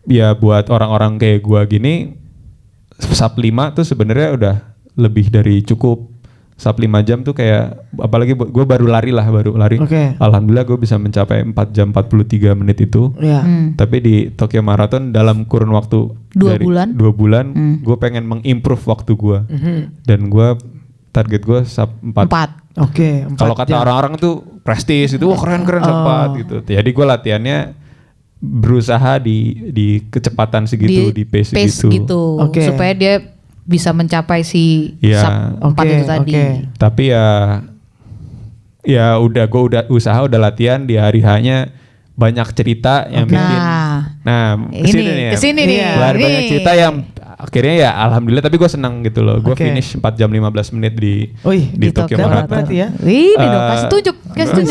ya buat orang-orang kayak gua gini sub 5 tuh sebenarnya udah lebih dari cukup. Sub 5 jam tuh kayak apalagi gue baru lari. Oke. Alhamdulillah gue bisa mencapai 4 jam 43 menit itu. Iya. Tapi di Tokyo Marathon dalam kurun waktu 2 bulan. 2 bulan gue pengen mengimprove waktu gue. Dan gue target gue sub 4. 4. Oke. Kalau kata orang-orang tuh prestis itu wah keren sub 4 gitu. Jadi gue latihannya berusaha di kecepatan segitu, di pace segitu. Oke. Supaya dia bisa mencapai si Iya. sub 4 itu tadi. Tapi ya udah gue udah usaha udah latihan di hari hanya banyak cerita yang bikin. Nah, kesini nih. Banyak cerita yang akhirnya ya alhamdulillah tapi gue senang gitu loh. Gue Oke. finish 4 jam 15 menit di Di Tokyo Tokyo Marathon. berarti ya. Ini dong, kasih tunjuk.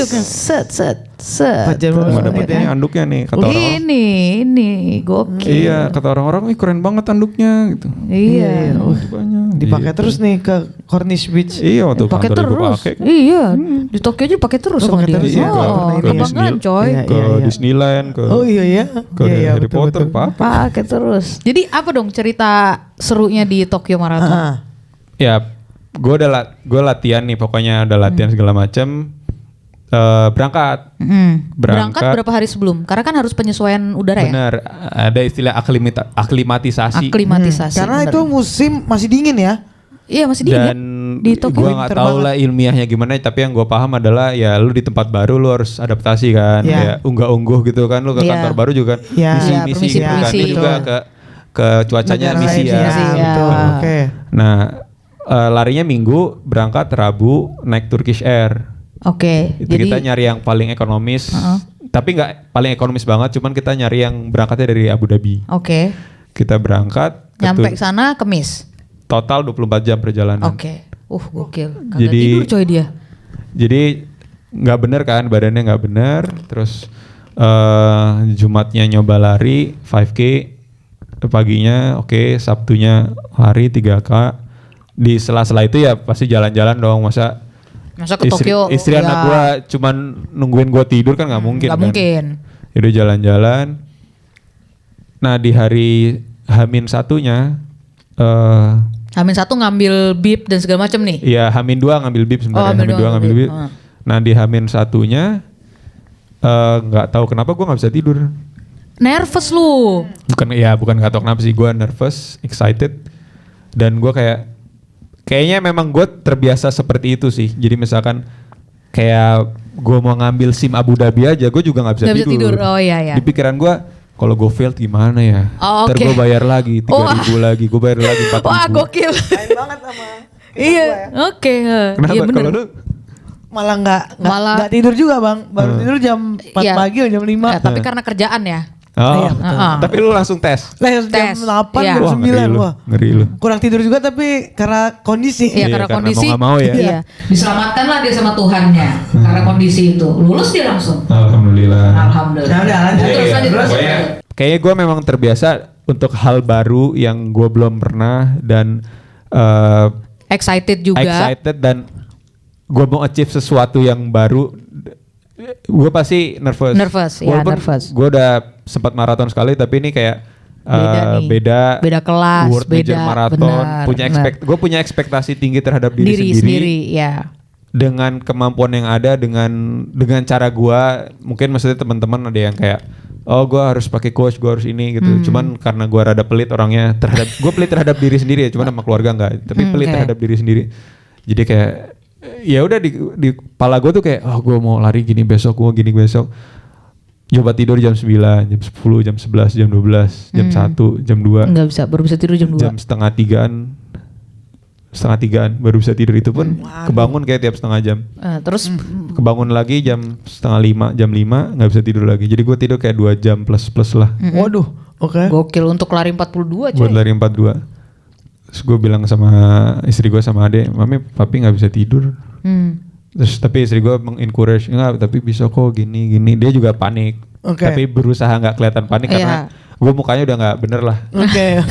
Set. 4 jam Mau 15 dapet menit ya. ini anduknya nih kata orang. Ini gokil. Iya, kata orang-orang, keren banget anduknya gitu. Iya. Banyak. Dipakai terus nih ke Cornish Beach. Iya, waktu Pakai kantor gue terus. pakai. Iya. Di Tokyo aja pakai terus Oh, sama pakai dia. terus ya, Oh, ke kebanggaan Disney- coy. Iya. Ke Disneyland, ke Oh iya. ke Iya, Harry betul, Potter, betul. apa? Pakai terus. Jadi apa dong cerita serunya di Tokyo Marathon? Ah, Ya, gue latihan nih, pokoknya udah latihan segala macam. Berangkat. Berangkat berapa hari sebelum? Karena kan harus penyesuaian udara ya. Benar, ada istilah aklimatisasi. Aklimatisasi. Karena bener. itu musim masih dingin ya. Iya masih dingin Dan ya? Di Tokyo. gue nggak tahu lah ilmiahnya gimana, tapi yang gue paham adalah ya lu di tempat baru lu harus adaptasi kan, Iya. kayak unggah-ungguh gitu kan, lu ke Iya. kantor baru juga kan, Iya. misi Iya, gitu kan, permisi. ini juga ke cuacanya Negara misi lain, ya. Misi, ya. Betul. Wah. Oke. Nah larinya Minggu, berangkat Rabu naik Turkish Air. Oke. Itu kita nyari yang paling ekonomis, tapi nggak paling ekonomis banget, cuman kita nyari yang berangkatnya dari Abu Dhabi. Oke. Kita berangkat ke Nyampe sana Kemis. total 24 jam perjalanan. Oke. Gokil. Kagak Jadi- tidur coy dia. Jadi nggak bener kan, badannya nggak bener. Terus Jumatnya nyoba lari 5K, paginya oke, Sabtunya lari 3K. Di sela-sela itu ya pasti jalan-jalan dong, masa Masa ke Tokyo. istri ya, anak gua cuman nungguin gua tidur kan nggak mungkin. Nggak kan. mungkin. Yaudah jalan-jalan. Nah di hari Hamin satunya, Hamin 1 ngambil bib dan segala macam nih. ya Hamin 2 ngambil bib sebenarnya. Hamin Hamin 2 dua ngambil ngambil bib. bib. Nah di Hamin satunya nggak tahu kenapa gua nggak bisa tidur. Nervous lu. Bukan nggak tahu kenapa sih, gua nervous, excited, dan gua kayaknya memang gue terbiasa seperti itu sih. Jadi misalkan kayak gue mau ngambil SIM Abu Dhabi aja, gue juga nggak bisa, Nggak bisa tidur. Oh iya. Di pikiran gue, kalau gue failed gimana ya? Oh, Ntar oke. gue bayar lagi 3.000 lagi, gue bayar lagi 4.000. Wah gokil. Lain banget sama Iya. Oke. Kenapa? Iya bener. Kalau lu malah Malah- nggak tidur juga bang, baru tidur jam 4 Iya. pagi atau jam 5. Ya, tapi karena kerjaan ya. Oh, Iya, betul. tapi lu langsung tes. Jam Tes. 8 Iya. jam Wah, 9 ngeri lu, wah. ngeri lu. Kurang tidur juga tapi karena kondisi. Iya, Iya, karena karena kondisi. mau nggak mau ya. Iya. Diselamatkanlah dia sama Tuhannya karena kondisi itu. Lulus dia langsung. Alhamdulillah. Alhamdulillah. Ya udah, lanjut. Terus lanjut. Pokoknya kayaknya gue memang terbiasa untuk hal baru yang gue belum pernah, dan Excited juga. excited, dan gue mau achieve sesuatu yang baru, gue pasti nervous. Nervous, ya, Walaupun nervous. gue udah sempat maraton sekali, tapi ini kayak Beda nih. beda kelas, World Major beda, Marathon. benar. Gue punya ekspektasi tinggi terhadap diri sendiri. Ya. Dengan kemampuan yang ada, dengan cara gue, mungkin maksudnya teman-teman ada yang kayak, oh gue harus pakai coach, gue harus ini gitu. Cuman karena gue rada pelit orangnya gue pelit terhadap diri sendiri ya, cuman sama keluarga enggak, tapi pelit oke. terhadap diri sendiri. Jadi kayak ya udah di kepala gue tuh kayak, oh gue mau lari gini besok, gue gini besok. Coba tidur jam 9, jam 10, jam 11, jam 12, jam 1, jam 2. Nggak bisa, baru bisa tidur jam 2. Jam setengah tigaan baru bisa tidur, itu pun kebangun kayak tiap setengah jam. Terus Kebangun lagi jam setengah 5, jam 5 nggak bisa tidur lagi. Jadi gue tidur kayak 2 jam plus lah. Waduh, oke. gokil untuk lari 42 coy. Buat lari 42. Terus gue bilang sama istri gue sama adek, mami papi nggak bisa tidur. Terus tapi istri gue mengencourage, enggak tapi bisa kok gini. Dia juga panik. Oke. Tapi berusaha nggak kelihatan panik karena gue mukanya udah nggak bener lah. Oke.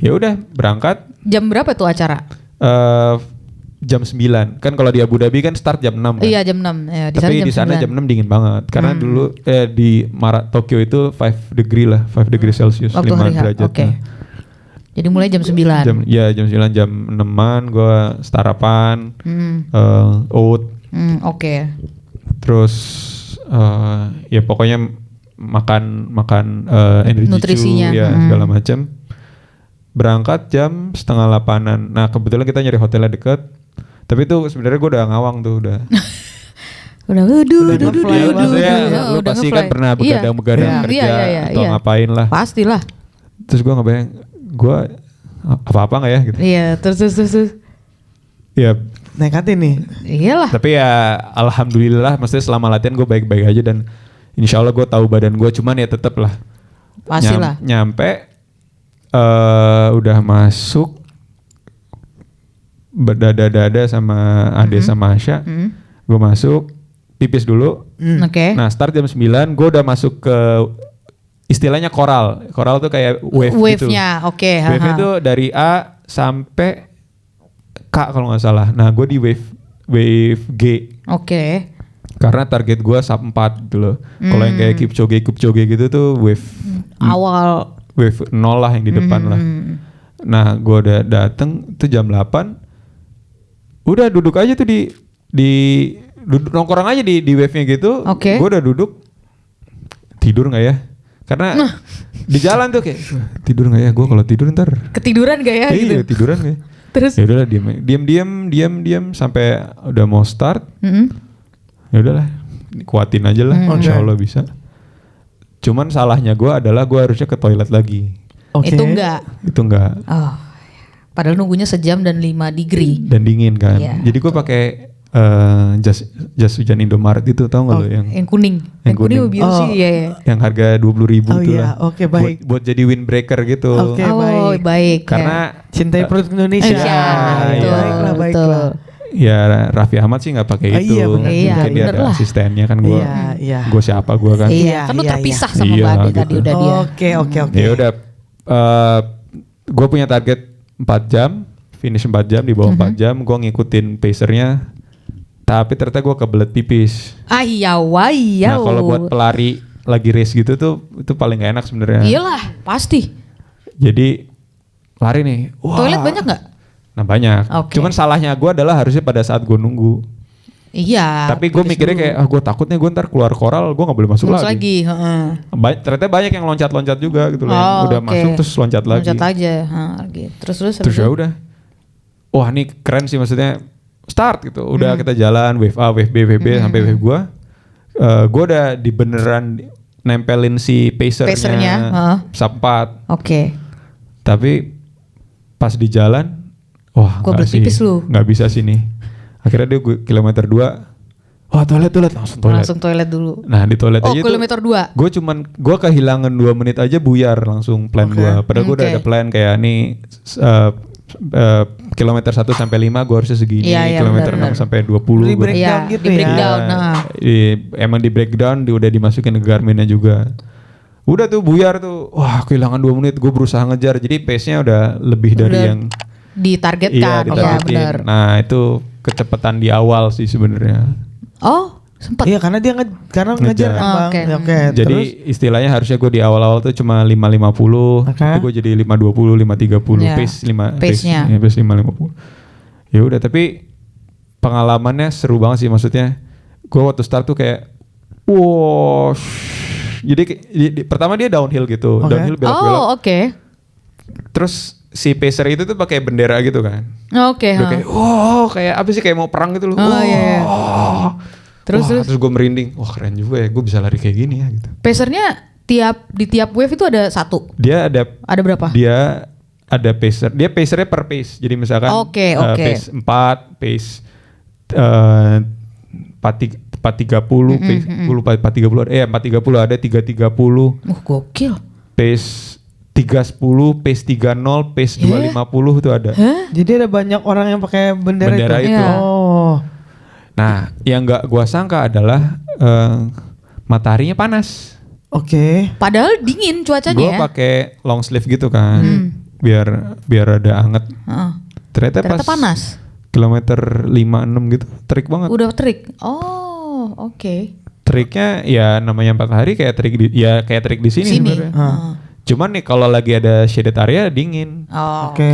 Ya udah berangkat. Jam berapa tuh acara? Jam 9. Kan kalau di Abu Dhabi kan start jam 6 kan. Iya jam 6. Ya, Tapi di sana jam 6 dingin banget. Karena dulu di Tokyo itu 5 degree lah, 5 degree Celsius, Waktu 5 hari H, derajat. oke. Jadi mulai jam 9. Jam 9, jam 6-an gue sarapan, oat, Oke. terus ya pokoknya makan energy Nutrisinya. chew, ya segala macam. Berangkat jam 7:30. Nah kebetulan kita nyari hotelnya deket. Tapi itu sebenarnya gue udah ngawang tuh udah. ngefly Ya, banget. maksudnya lu udah pasti ngefly. kan pernah begadang-begadang Iya, kerja iya, atau iya. ngapain lah. Pastilah. Terus gue ngebayang, gue apa-apa nggak ya gitu. Iya, terus. Ya Nekatin nih. Iyalah. tapi ya alhamdulillah, maksudnya selama latihan gue baik-baik aja, dan insya Allah gue tahu badan gue, cuman ya tetep lah. Pastilah. Nyampe udah masuk berdada-dada sama Ade sama Asya. Gue masuk pipis dulu. Oke. Nah start jam 9, gue udah masuk ke istilahnya koral. Koral tuh kayak wave gitu. Wave-nya, oke. Wave-nya tuh dari A sampai K kalau nggak salah. Nah gue di wave G. Oke. Karena target gue sub 4 gitu loh. Kalau yang kayak Kipchoge gitu tuh wave Awal. wave 0 lah yang di depan lah. Nah gue udah dateng itu jam 8. Udah duduk aja tuh duduk nongkrong aja di wave-nya gitu. Oke. Gue udah duduk. Tidur nggak ya? Karena di jalan tuh kayak tidur nggak ya? Gue kalau tidur ntar Ketiduran gak ya gitu? iya tiduran nggak? Ya? Terus? Ya udahlah diam sampai udah mau start. Ya udahlah kuatin aja lah, insya Allah bisa. Cuman salahnya gue adalah gue harusnya ke toilet lagi. Oke. Itu enggak. Oh. Padahal nunggunya sejam dan 5 degree. Dan dingin kan. Iya, Jadi gue pakai jas hujan Indomaret itu, tau gak lo yang kuning. Yang kuning biru sih ya. yang harga 20.000 Oh tuh iya, lah. oke, baik. Buat jadi windbreaker gitu. Oke, Oh baik. Karena Cintai produk Indonesia. Iya, betul, Baiklah, betul. baiklah. ya Raffi Ahmad sih nggak pakai itu. Iya, bener. Iya, Mungkin dia bener ada lah. asistennya kan gue. Iya. Gue siapa gue kan. Iya, kan lu Iya, terpisah iya. sama Iya, Mbak Ade gitu. tadi udah dia. Oke. Ya udah, gue punya target 4 jam, finish 4 jam, di bawah 4 jam, gue ngikutin pacernya, tapi ternyata gue kebelet pipis. Nah kalau buat pelari lagi race gitu tuh, itu paling gak enak sebenarnya. Iyalah, pasti. Jadi lari nih, wah. Toilet banyak nggak? Nah banyak. Oke. Cuman salahnya gue adalah harusnya pada saat gue nunggu. Iya. Tapi gue mikirnya kayak, gue takutnya gue ntar keluar koral, gue gak boleh masuk Terus lagi. lagi. Heeh. Ternyata banyak yang loncat-loncat juga gitu loh. Yang Oh, udah oke. masuk terus loncat lagi. Loncat aja. Gitu. Terus Terus ya udah. Wah ini keren sih, maksudnya start gitu. Udah kita jalan wave A, wave B, wave B sampai wave gue. Gue udah beneran nempelin si pacernya. Sub 4. Oke. Tapi pas di jalan, wah Gua nggak sih, berpipis lu. nggak bisa sih nih. Akhirnya dia kilometer 2, wah toilet Langsung toilet dulu. Nah di toilet aja kilometer 2. gue kehilangan 2 menit aja buyar langsung plan gue. Padahal gue udah ada plan kayak nih kilometer 1 sampai 5 gue harusnya segini, Iya, kilometer benar, 6 sampai 20. Di breakdown Iya, gitu di breakdown. ya. Nah. Emang di breakdown udah dimasukin ke Garminnya juga. Udah tuh buyar tuh, wah kehilangan 2 menit, gue berusaha ngejar, jadi pace-nya udah lebih dari Udah yang ditargetkan. iya, Iya, ditargetin. benar. Nah itu kecepatan di awal sih sebenarnya. Oh, sempat. Iya, karena dia ngejar Ngejar. kan, Bang. Oke. Oke. Jadi Terus istilahnya harusnya gue di awal-awal tuh cuma 5.50, Oke. tapi gue jadi 5.20, 5.30, Ya, pace-nya. pace 5.50. Ya udah, tapi pengalamannya seru banget sih, maksudnya gue waktu start tuh kayak, wow, jadi pertama dia downhill gitu, Oke. downhill belok-belok, Oh, oke. terus si pacer itu tuh pakai bendera gitu kan, Oke. udah kayak, wow, kayak apa sih, kayak mau perang gitu loh, Oh, iya. Terus gue merinding, wah keren juga ya, gue bisa lari kayak gini ya gitu. pacernya di tiap wave itu ada satu. Dia ada berapa? Dia ada pacer. Dia pacernya per pace. Jadi misalkan Oke. pace 4, pace 430, pace gue lupa 430 430 ada 330, Gokil. pace 310, pace 30, pace 250 itu ada. jadi ada banyak orang yang pakai bendera, Bendera itu. Iya. Oh. Nah, yang nggak gua sangka adalah mataharinya panas. Oke. Padahal dingin cuacanya Gua ya. pakai long sleeve gitu kan. Biar ada anget. Heeh. Ternyata Ternyata pas panas. kilometer 5-6 gitu, terik banget. Udah terik. Oh, oke. Triknya ya namanya matahari kayak trik di sini Sini. sebenarnya. Heeh. Cuman nih kalau lagi ada shaded area dingin. Oh, Oke.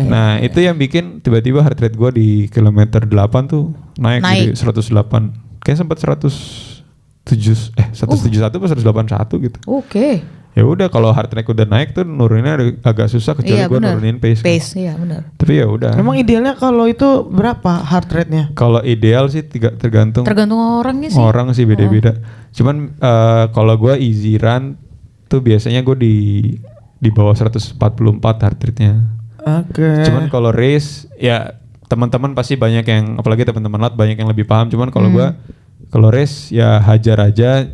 Nah, itu yang bikin tiba-tiba heart rate gue di kilometer 8 tuh naik jadi 108. Kayak sempat 171 atau 181 gitu. Oke. Ya udah, kalau heart rate udah naik tuh nuruninnya agak susah, kecuali Iya, gue benar. nurunin pace. kan. Pace, iya benar. Tapi ya udah. Emang idealnya kalau itu berapa heart rate-nya? Kalau ideal sih tergantung Tergantung orangnya sih. orang sih beda-beda. Cuman kalau gue easy run tuh biasanya gue di bawah 144 heart rate-nya. Oke. Cuman kalau race ya teman-teman pasti banyak yang, apalagi teman-teman lat banyak yang lebih paham. Cuman kalau gue kalau race ya hajar aja.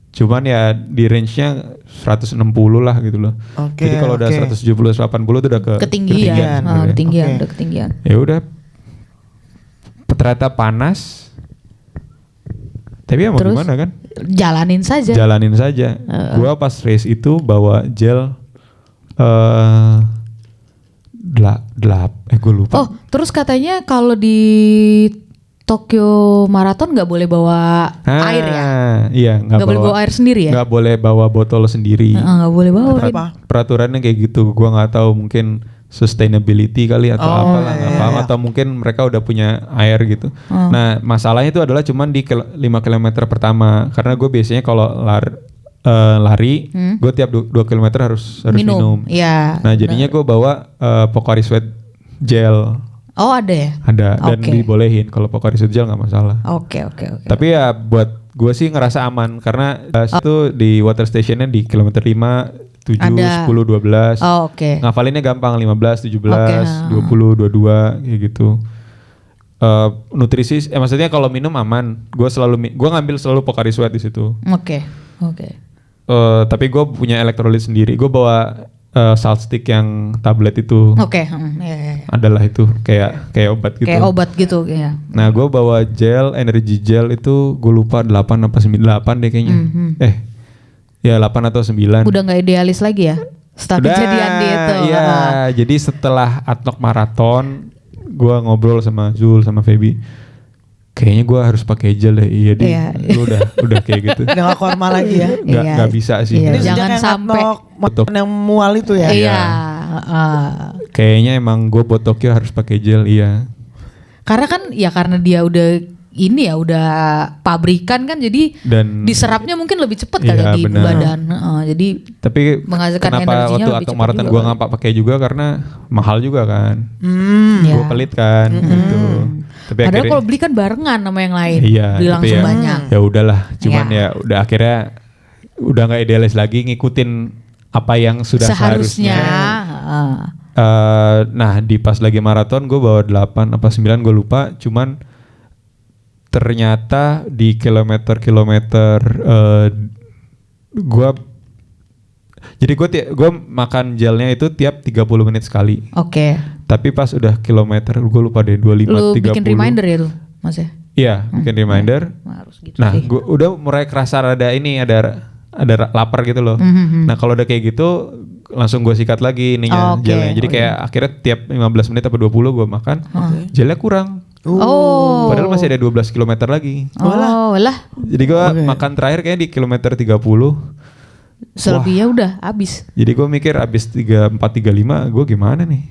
Cuman ya di range-nya 160 lah gitu loh. Oke, Jadi kalau udah oke. 170 180 tuh udah Ketinggian. sebenarnya. Ketinggian, Oke. udah ketinggian. Ya udah, ternyata panas. Tapi ya mau Terus? gimana kan? Jalanin saja. Jalanin saja. Gua pas race itu bawa gel gue lupa. Oh, terus katanya kalau di Tokyo Marathon nggak boleh bawa air ya? Iya, Nggak boleh bawa air sendiri ya? Nggak boleh bawa botol sendiri. Nggak boleh bawa. Kenapa? Peraturannya kayak gitu. Gua nggak tahu, mungkin sustainability kali atau apalah, nggak iya, paham, iya. atau mungkin mereka udah punya air gitu. Nah, masalahnya itu adalah cuman di 5 km pertama, karena gue biasanya kalau lari, gue tiap 2 kilometer harus minum. Iya. Nah jadinya gue bawa Pocari Sweat gel. Oh ada ya? Ada dan Oke. dibolehin kalau Pocari Sweat gel nggak masalah. Oke. Tapi ya buat gue sih ngerasa aman karena itu di water stationnya di kilometer 5, 7, Ada. 10, 12. Oh, oke. Ngafalinnya gampang 15, 17, Oke. 20, 22 kayak gitu. Nutrisi maksudnya kalau minum aman. Gue ngambil selalu Pocari Sweat di situ. Oke. Tapi gue punya elektrolit sendiri. Gue bawa salt stick yang tablet itu. Oke. Iya. Adalah itu kayak obat gitu. Kayak obat gitu ya. Nah gue bawa gel, energy gel itu gue lupa 8 apa 9, 8 deh kayaknya. Ya 8 atau 9. Udah nggak idealis lagi ya? Setelah kejadian di itu. Iya, jadi setelah Adnok Marathon gue ngobrol sama Zul sama Feby. Kayaknya gue harus pakai gel deh. Iya deh. Iya. Lu udah kayak gitu. Udah gak keluar lagi ya. Nggak bisa sih. Iya, Ini sejak jangan yang sampai. Adnok yang mual itu ya. Iya. Kayaknya emang gue buat Tokyo harus pakai gel, iya. Karena dia udah ini ya udah pabrikan kan, jadi Dan diserapnya mungkin lebih cepat iya, kali ya di benar. badan. Jadi Tapi menghasilkan kenapa energinya waktu lebih Adnok cepat Marathon juga gue kali. nggak pakai juga karena mahal juga kan. ya. Gue pelit kan gitu. Tapi Padahal akhirnya kalau beli kan barengan sama yang lain. iya, Beli tapi langsung ya, banyak. ya udahlah. Cuman Ya. ya udah akhirnya udah nggak idealis lagi ngikutin apa yang sudah Seharusnya. seharusnya. Nah di pas lagi maraton gue bawa 8 apa 9 gue lupa. Cuman ternyata di kilometer gue jadi gue makan gelnya itu tiap 30 menit sekali. Oke. Tapi pas udah kilometer gue lupa deh 25 Lu 30. bikin reminder ya tuh, Mas ya? Iya, bikin reminder. Harus gitu Nah, sih. gue udah mulai kerasa ada lapar gitu loh. Nah, kalau udah kayak gitu langsung gue sikat lagi ininya Oke. gelnya. Jadi kayak akhirnya tiap 15 menit atau 20 gue makan, gelnya kurang. Oh. Padahal masih ada 12 km lagi. Oh, lah. Jadi gue makan terakhir kayaknya di kilometer 30. Selebihnya udah habis. Jadi gue mikir abis 34 35 gue gimana nih?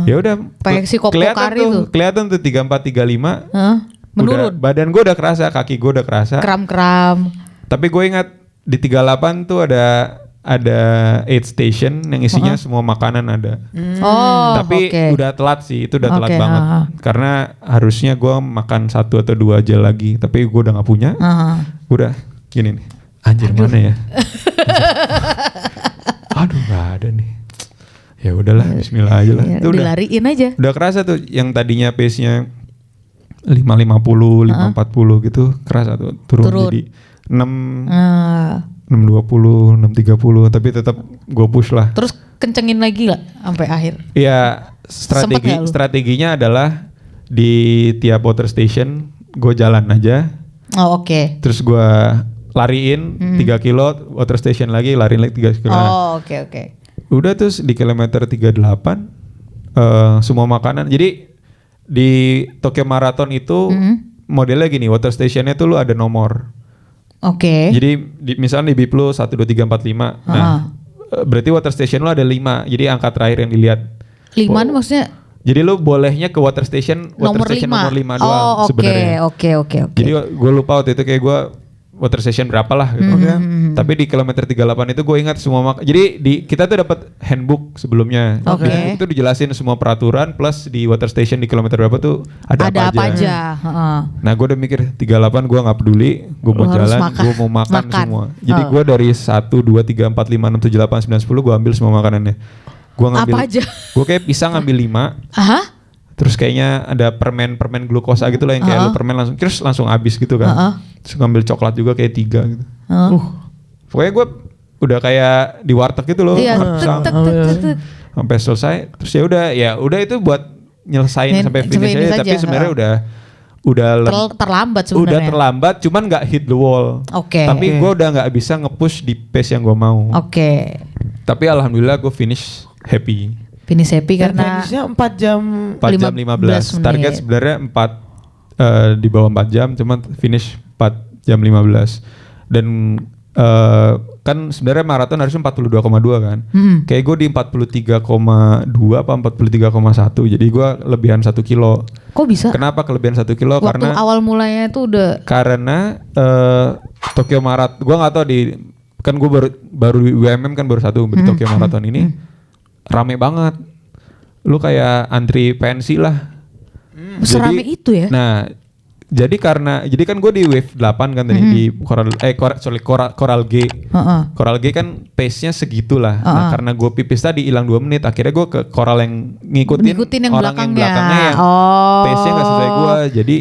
Ya udah Pakai si Pocari tuh. kelihatan tuh 34 35. Menurun. Badan gue udah kerasa, kaki gue udah kerasa. Kram-kram. Tapi gue ingat di 38 tuh ada aid station yang isinya semua makanan ada. Oh, Tapi oke. udah telat sih, itu udah telat Oke, banget. Karena harusnya gue makan 1 atau 2 aja lagi, tapi gue udah nggak punya. Gue udah gini nih, anjir mana ya? Aduh nggak ada nih. Ya udahlah, Bismillah aja lah. Ya, Itu udah dilariin aja. udah kerasa tuh yang tadinya pace-nya 5.50, 5.40 gitu kerasa tuh turun jadi 6.20, 6.30 tapi tetap gue push lah. Terus kencengin lagi lah sampai akhir. Iya, Sempet nggak lu? strateginya adalah di tiap water station gue jalan aja. Oh, oke. Terus gue lariin 3 kilo, water station lagi lariin lagi 3 kilo. Oh, oke. Udah terus di kilometer 38 semua makanan. Jadi di Tokyo Marathon itu modelnya gini, water stationnya tuh lu ada nomor. Oke. Jadi misalnya di BIP lu 1, 2, 3, 4, 5. Nah, berarti water station lu ada 5. Jadi angka terakhir yang dilihat. 5 maksudnya Jadi lu bolehnya ke water station nomor 5. nomor 5 doang Oh, sebenarnya. oke. Jadi gue lupa waktu itu kayak gue water station berapa lah gitu. Tapi di kilometer 38 itu gue ingat semua jadi kita tuh dapat handbook sebelumnya. Oke. Di itu dijelasin semua peraturan plus di water station di kilometer berapa tuh ada apa aja. Heeh. Nah gue udah mikir 38 gue gak peduli, gue mau Lu harus jalan, makan. gue mau makan semua. Jadi Oh. gue dari 1, 2, 3, 4, 5, 6, 7, 8, 9, 10 gue ambil semua makanannya. Gue ngambil, Apa aja? gue kayak pisang ngambil 5. Aha? Terus kayaknya ada permen glukosa gitu lah yang kayak lu permen langsung habis gitu kan. Terus ngambil coklat juga kayak 3 gitu. Pokoknya gue udah kayak di warteg gitu loh. Iya. Pisang. Tek. Sampai selesai. Terus ya udah itu buat nyelesain sampai finish aja. Tapi sebenarnya udah terlambat udah sebenarnya. terlambat, cuman nggak hit the wall. Oke. Tapi gue udah nggak bisa nge-push di pace yang gue mau. Oke. Tapi alhamdulillah gue finish happy. Finish happy Dan karena finishnya 4 jam. 4 jam 15 15. Target menit. sebenarnya 4 di bawah 4 jam, cuman finish 4 jam 15. Dan kan sebenarnya maraton harusnya 42,2 kan. Kayak gue di 43,2 apa 43,1. Jadi gue lebihan 1 kilo. kok bisa? Kenapa kelebihan 1 kilo? Waktu Karena awal mulanya itu udah Tokyo Marathon, gue nggak tahu di kan gue baru di UMM kan baru satu di Tokyo Marathon ini rame banget. Lu kayak antri pensi lah. Serame itu ya. Nah, jadi kan gue di wave 8 kan tadi di Coral G. Coral G kan pace-nya segitulah. Nah, karena gue pipis tadi hilang 2 menit, akhirnya gue ke Coral yang ngikutin yang orang yang belakangnya. belakangnya yang pace-nya gak sesuai gue. Jadi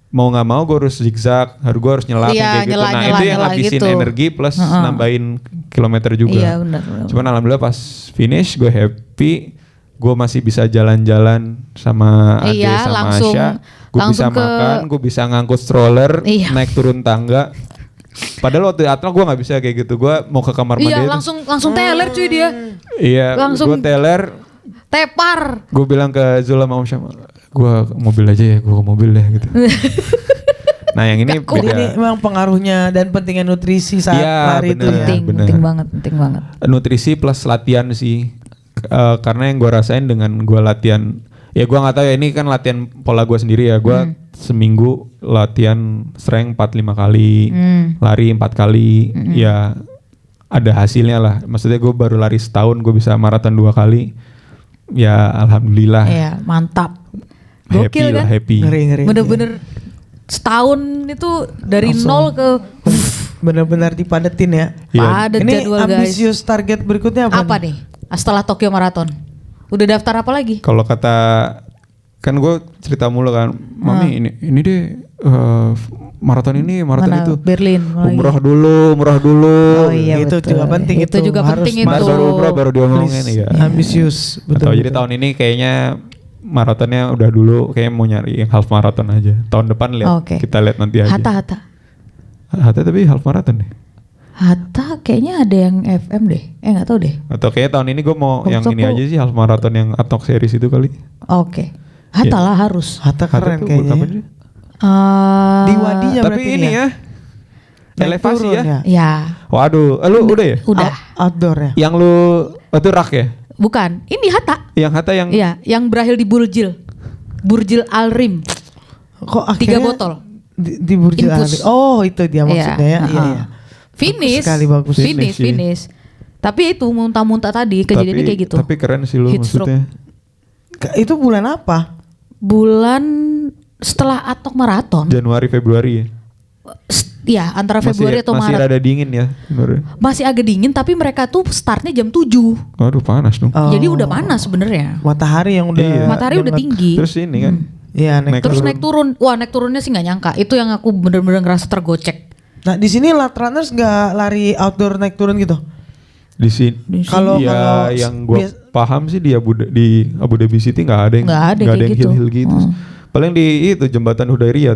mau nggak mau gue harus zigzag, gue harus nyela kayak gitu. Nah itu yang habisin gitu. energi plus nambahin kilometer juga. Iya benar. Cuman alhamdulillah pas finish gue happy, gue masih bisa jalan-jalan sama Ade sama langsung, Asya. Gue bisa makan, gue bisa ngangkut stroller, naik turun tangga. Padahal waktu atlet gue nggak bisa kayak gitu. Gue mau ke kamar mandi. Iya langsung teler cuy dia. Iya. Gue teler. Tepar. Gue bilang ke Zula sama Om Syam, gue mobil aja ya, gue ke mobil deh gitu. Nah yang ini Jadi ini memang pengaruhnya dan pentingnya nutrisi saat lari itu ya. Penting banget. Nutrisi plus latihan sih. Karena yang gue rasain dengan gue latihan, ya gue nggak tahu ya ini kan latihan pola gue sendiri ya. Gue seminggu latihan strength 4-5 kali, lari 4 kali, ya ada hasilnya lah. Maksudnya gue baru lari setahun, gue bisa maraton 2 kali. Ya alhamdulillah. Iya mantap. Gokil kan? Happy. Ngeri. Bener-bener setahun itu dari nol ke benar-benar dipadetin ya. padat Ini jadwal guys. ambisius target berikutnya Apa nih? Setelah Tokyo Marathon. Udah daftar apa lagi? Kalau kata kan gue cerita mulu kan, Mami ini deh maraton ini, maraton Mana? itu. Berlin. Umroh dulu. Oh iya itu betul. juga penting Itu juga penting itu. Baru umroh baru diomongin ya. Ambisius. Atau jadi tahun ini kayaknya maratonnya udah dulu, kayaknya mau nyari yang half marathon aja. Tahun depan lihat, kita lihat nanti aja. Hatta tapi half marathon deh. Hatta kayaknya ada yang FM deh. Nggak tahu deh. Atau kayaknya tahun ini gue mau yang ini aja sih, half marathon yang Atnok series itu kali. Oke. Hatta lah harus. Hatta keren kayaknya. Di Wadinya tapi berarti ini ya. Elevasi ya. Ya. Waduh, lu udah ya? Udah. Outdoor ya. Yang lu itu rak ya? Bukan. Ini Hatta. Yang Hatta yang Iya, yang berakhir di Burjil Al Rim. Kok 3 akhirnya botol. di Burj Al Arab. Oh, itu dia maksudnya ya. Iya. Finish. Sekali bagus. Finish. Tapi itu muntah-muntah tadi kejadiannya kayak gitu. Tapi keren sih lu Heat stroke. maksudnya. Itu bulan apa? Bulan setelah Atnok Marathon. Januari Februari ya. Ya, antara Februari atau masih Maret. rada dingin ya sebenarnya. Masih agak dingin tapi mereka tuh startnya jam 7. Waduh panas dong. Jadi udah panas sebenarnya. Matahari yang udah Matahari udah tinggi. Terus ini kan. Iya, Terus naik turun. Wah, naik turunnya sih nggak nyangka. Itu yang aku bener-bener ngerasa tergocek. Nah, di sini lat runners nggak lari outdoor naik turun gitu? Di sini. Kalau yang gue paham sih di Abu Dhabi City nggak ada yang kayak gitu. hill gitu. Paling di itu jembatan Hudairiyah.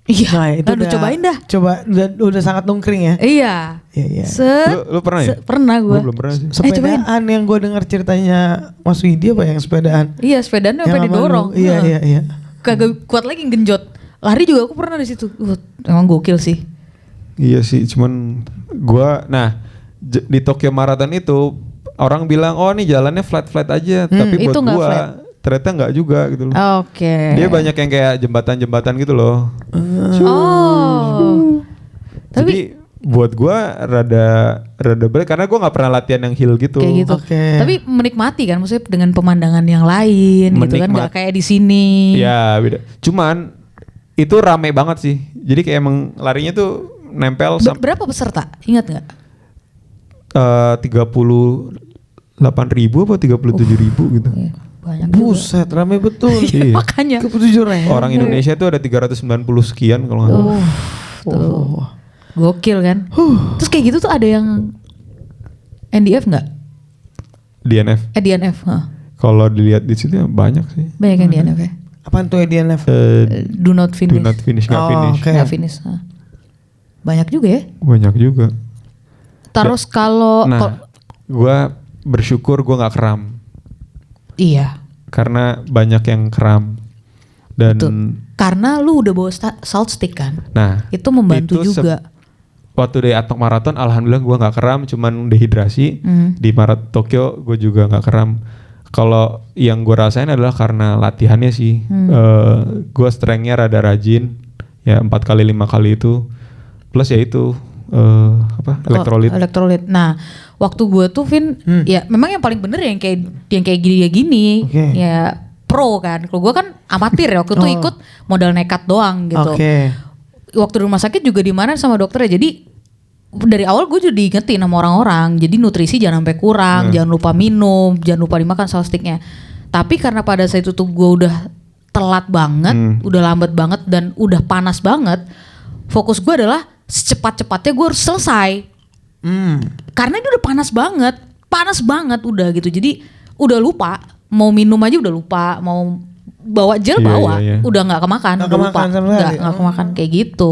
Iya. Nah, itu Aduh, cobain dah. Coba udah sangat nungkring ya. Iya. Iya. Lu pernah ya? Pernah gue. Gue belum pernah sih. Sepedaan yang gue dengar ceritanya Mas Widi apa yang sepedaan? Iya, sepedaan sampai didorong. Iya. Kagak kuat lagi genjot. Lari juga aku pernah di situ. Emang gokil sih. Iya sih, cuman di Tokyo Marathon itu orang bilang oh nih jalannya flat aja, tapi buat itu nggak gua flat. ternyata nggak juga gitu loh. Oke. Dia banyak yang kayak jembatan gitu loh. Jadi buat gua rada berat karena gua nggak pernah latihan yang hill gitu. Kayak gitu. Tapi menikmati kan, maksudnya dengan pemandangan yang lain gitu kan, nggak kayak di sini. Ya beda. Cuman itu rame banget sih. Jadi kayak emang larinya tuh nempel. Berapa peserta? Ingat nggak? 38.000 apa 37.000 gitu. Iya, banyak. Buset, rame betul. Iya. Makanya. Orang Indonesia tuh ada 390 sekian kalau nggak salah. Gokil kan? Terus kayak gitu tuh ada yang NDF nggak? DNF. DNF. Kalau dilihat di situ ya banyak sih. Banyak yang DNF ya? Apaan tuh DNF? Do not finish. Do not finish, nggak finish. Okay. Nggak finish. Banyak juga ya? Banyak juga. Terus kalau gue bersyukur gue nggak kram. Iya. Karena banyak yang kram. Dan betul. Karena lu udah bawa salt stick kan. Nah, itu membantu itu juga. Waktu di Atnok Marathon, alhamdulillah gue nggak kram, cuman dehidrasi. Di Marathon Tokyo gue juga nggak kram. Kalau yang gue rasain adalah karena latihannya sih. Gue strengthnya rada rajin, ya 4 kali 5 kali itu. Plus ya itu elektrolit. Elektrolit. Nah, waktu gue tuh Vin, ya memang yang paling bener yang kayak gini Oke. ya pro kan. Kalau gue kan amatir ya waktu itu ikut modal nekat doang gitu. Oke. Waktu di rumah sakit juga dimarahin sama dokternya. Jadi dari awal gue juga diingetin sama orang-orang. Jadi nutrisi jangan sampai kurang, jangan lupa minum, jangan lupa dimakan saus sticknya. Tapi karena pada saat itu tuh gue udah telat banget, udah lambat banget dan udah panas banget. Fokus gue adalah secepat-cepatnya gue harus selesai. Karena ini udah panas banget udah gitu. Jadi udah lupa, mau minum aja udah lupa, mau bawa gel Iya. udah nggak kemakan, Nggak udah kemakan lupa, sama sekali. nggak kemakan kayak gitu.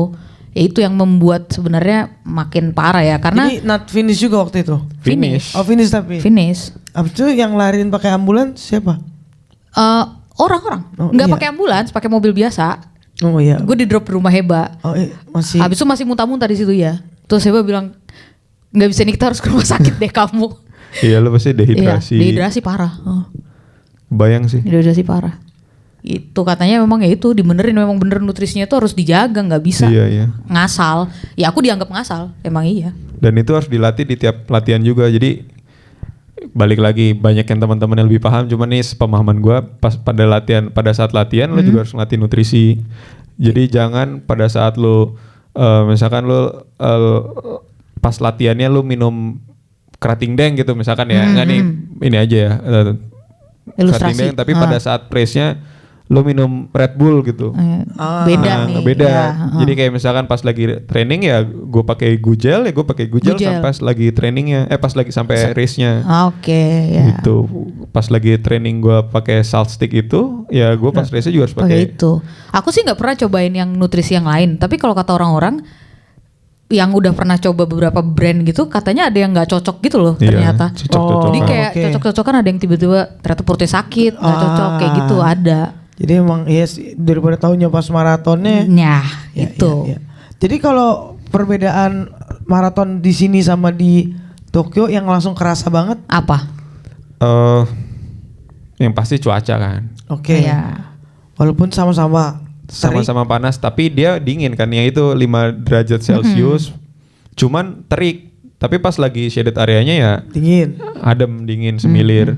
Ya itu yang membuat sebenarnya makin parah ya karena Jadi not finish juga waktu itu. Finish. Oh finish tapi. finish. Abis itu yang lariin pakai ambulans siapa? Orang-orang Oh, nggak iya. pakai ambulans, pakai mobil biasa. Oh iya. Gue di drop di rumah Heba. Oh iya, masih. Habis itu masih muntah-muntah di situ ya. Terus Heba bilang nggak bisa nih, kita harus ke rumah sakit deh kamu. Iya lo pasti dehidrasi. Iya, dehidrasi parah. Bayang sih. Dehidrasi parah. Itu katanya memang ya itu dibenerin, memang bener nutrisinya tuh harus dijaga, nggak bisa Iya. ngasal. Ya aku dianggap ngasal, emang iya. Dan itu harus dilatih di tiap latihan juga. Jadi balik lagi banyak yang teman-teman yang lebih paham. Cuman nih pemahaman gue pada saat latihan lo juga harus ngelatih nutrisi. Jadi jangan pada saat lo misalkan lo pas latihannya lo minum kerating deng gitu misalkan ya. Enggak nih ini aja ya. Ilustrasi. Kerating deng tapi pada saat press-nya lo minum Red Bull gitu. Beda Nah, nih. beda. Ya, Jadi kayak misalkan pas lagi training ya gue pakai gugel Gugel. sampai pas lagi trainingnya pas lagi sampai race-nya. Oke, ya. Gitu. Pas lagi training gue pakai salt stick itu ya gue pas race juga harus Pakai pakai. itu. Aku sih nggak pernah cobain yang nutrisi yang lain. Tapi kalau kata orang-orang yang udah pernah coba beberapa brand gitu, katanya ada yang nggak cocok gitu loh Iya, ternyata. cocok-cocokan. Jadi kayak Oke. cocok-cocokan, ada yang tiba-tiba ternyata perutnya sakit, nggak cocok kayak gitu ada. Jadi emang yes daripada tahunya pas maratonnya. Nah, Ya, itu. ya, ya. Jadi kalau perbedaan maraton di sini sama di Tokyo yang langsung kerasa banget. Apa? Yang pasti cuaca kan. Oke. Iya. Walaupun sama-sama terik. Sama-sama panas tapi dia dingin kan yang itu 5 derajat Celcius. Cuman terik. Tapi pas lagi shaded areanya ya dingin. adem, dingin, semilir.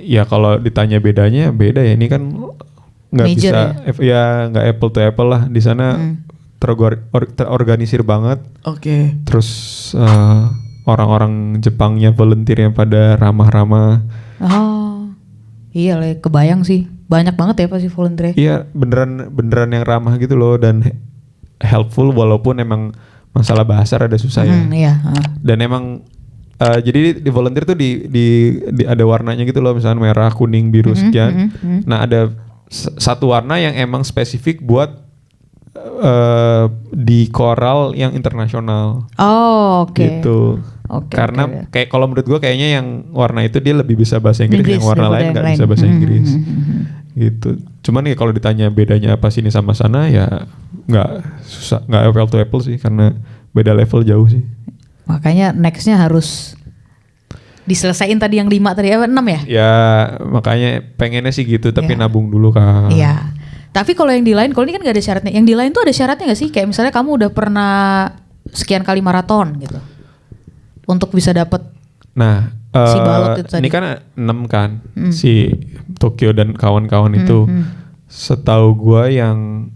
Ya kalau ditanya bedanya beda ya, ini kan nggak Major bisa nggak apple to apple lah di sana. Terorganisir banget. Oke. Terus orang-orang Jepangnya volunteer yang pada ramah-ramah. Oh. Iya lah, kebayang sih. Banyak banget ya pasti volunteer. Iya beneran yang ramah gitu loh dan helpful walaupun emang masalah bahasa rada susah ya. Iya. Dan emang jadi di volunteer tuh di ada warnanya gitu loh, misalnya merah, kuning, biru sekian. Nah ada satu warna yang emang spesifik buat di koral yang internasional. Oh, oke. Gitu. Oke, Karena oke. kayak kalau menurut gua kayaknya yang warna itu dia lebih bisa bahasa Inggris, Inggris yang warna daripada lain yang nggak lain. bisa bahasa Inggris. Gitu. Cuman ya kalau ditanya bedanya apa sini sama sana ya nggak susah, nggak apple to apple sih karena beda level jauh sih. Makanya nextnya harus diselesain tadi yang 5 tadi apa 6 ya? Ya makanya pengennya sih gitu tapi Iya. nabung dulu kan. Iya. Tapi kalau yang di lain, kalau ini kan gak ada syaratnya. Yang di lain tuh ada syaratnya gak sih? Kayak misalnya kamu udah pernah sekian kali maraton gitu. Untuk bisa dapet. Nah, Si balot itu tadi. ini kan 6 kan si Tokyo dan kawan-kawan itu. Setahu gua yang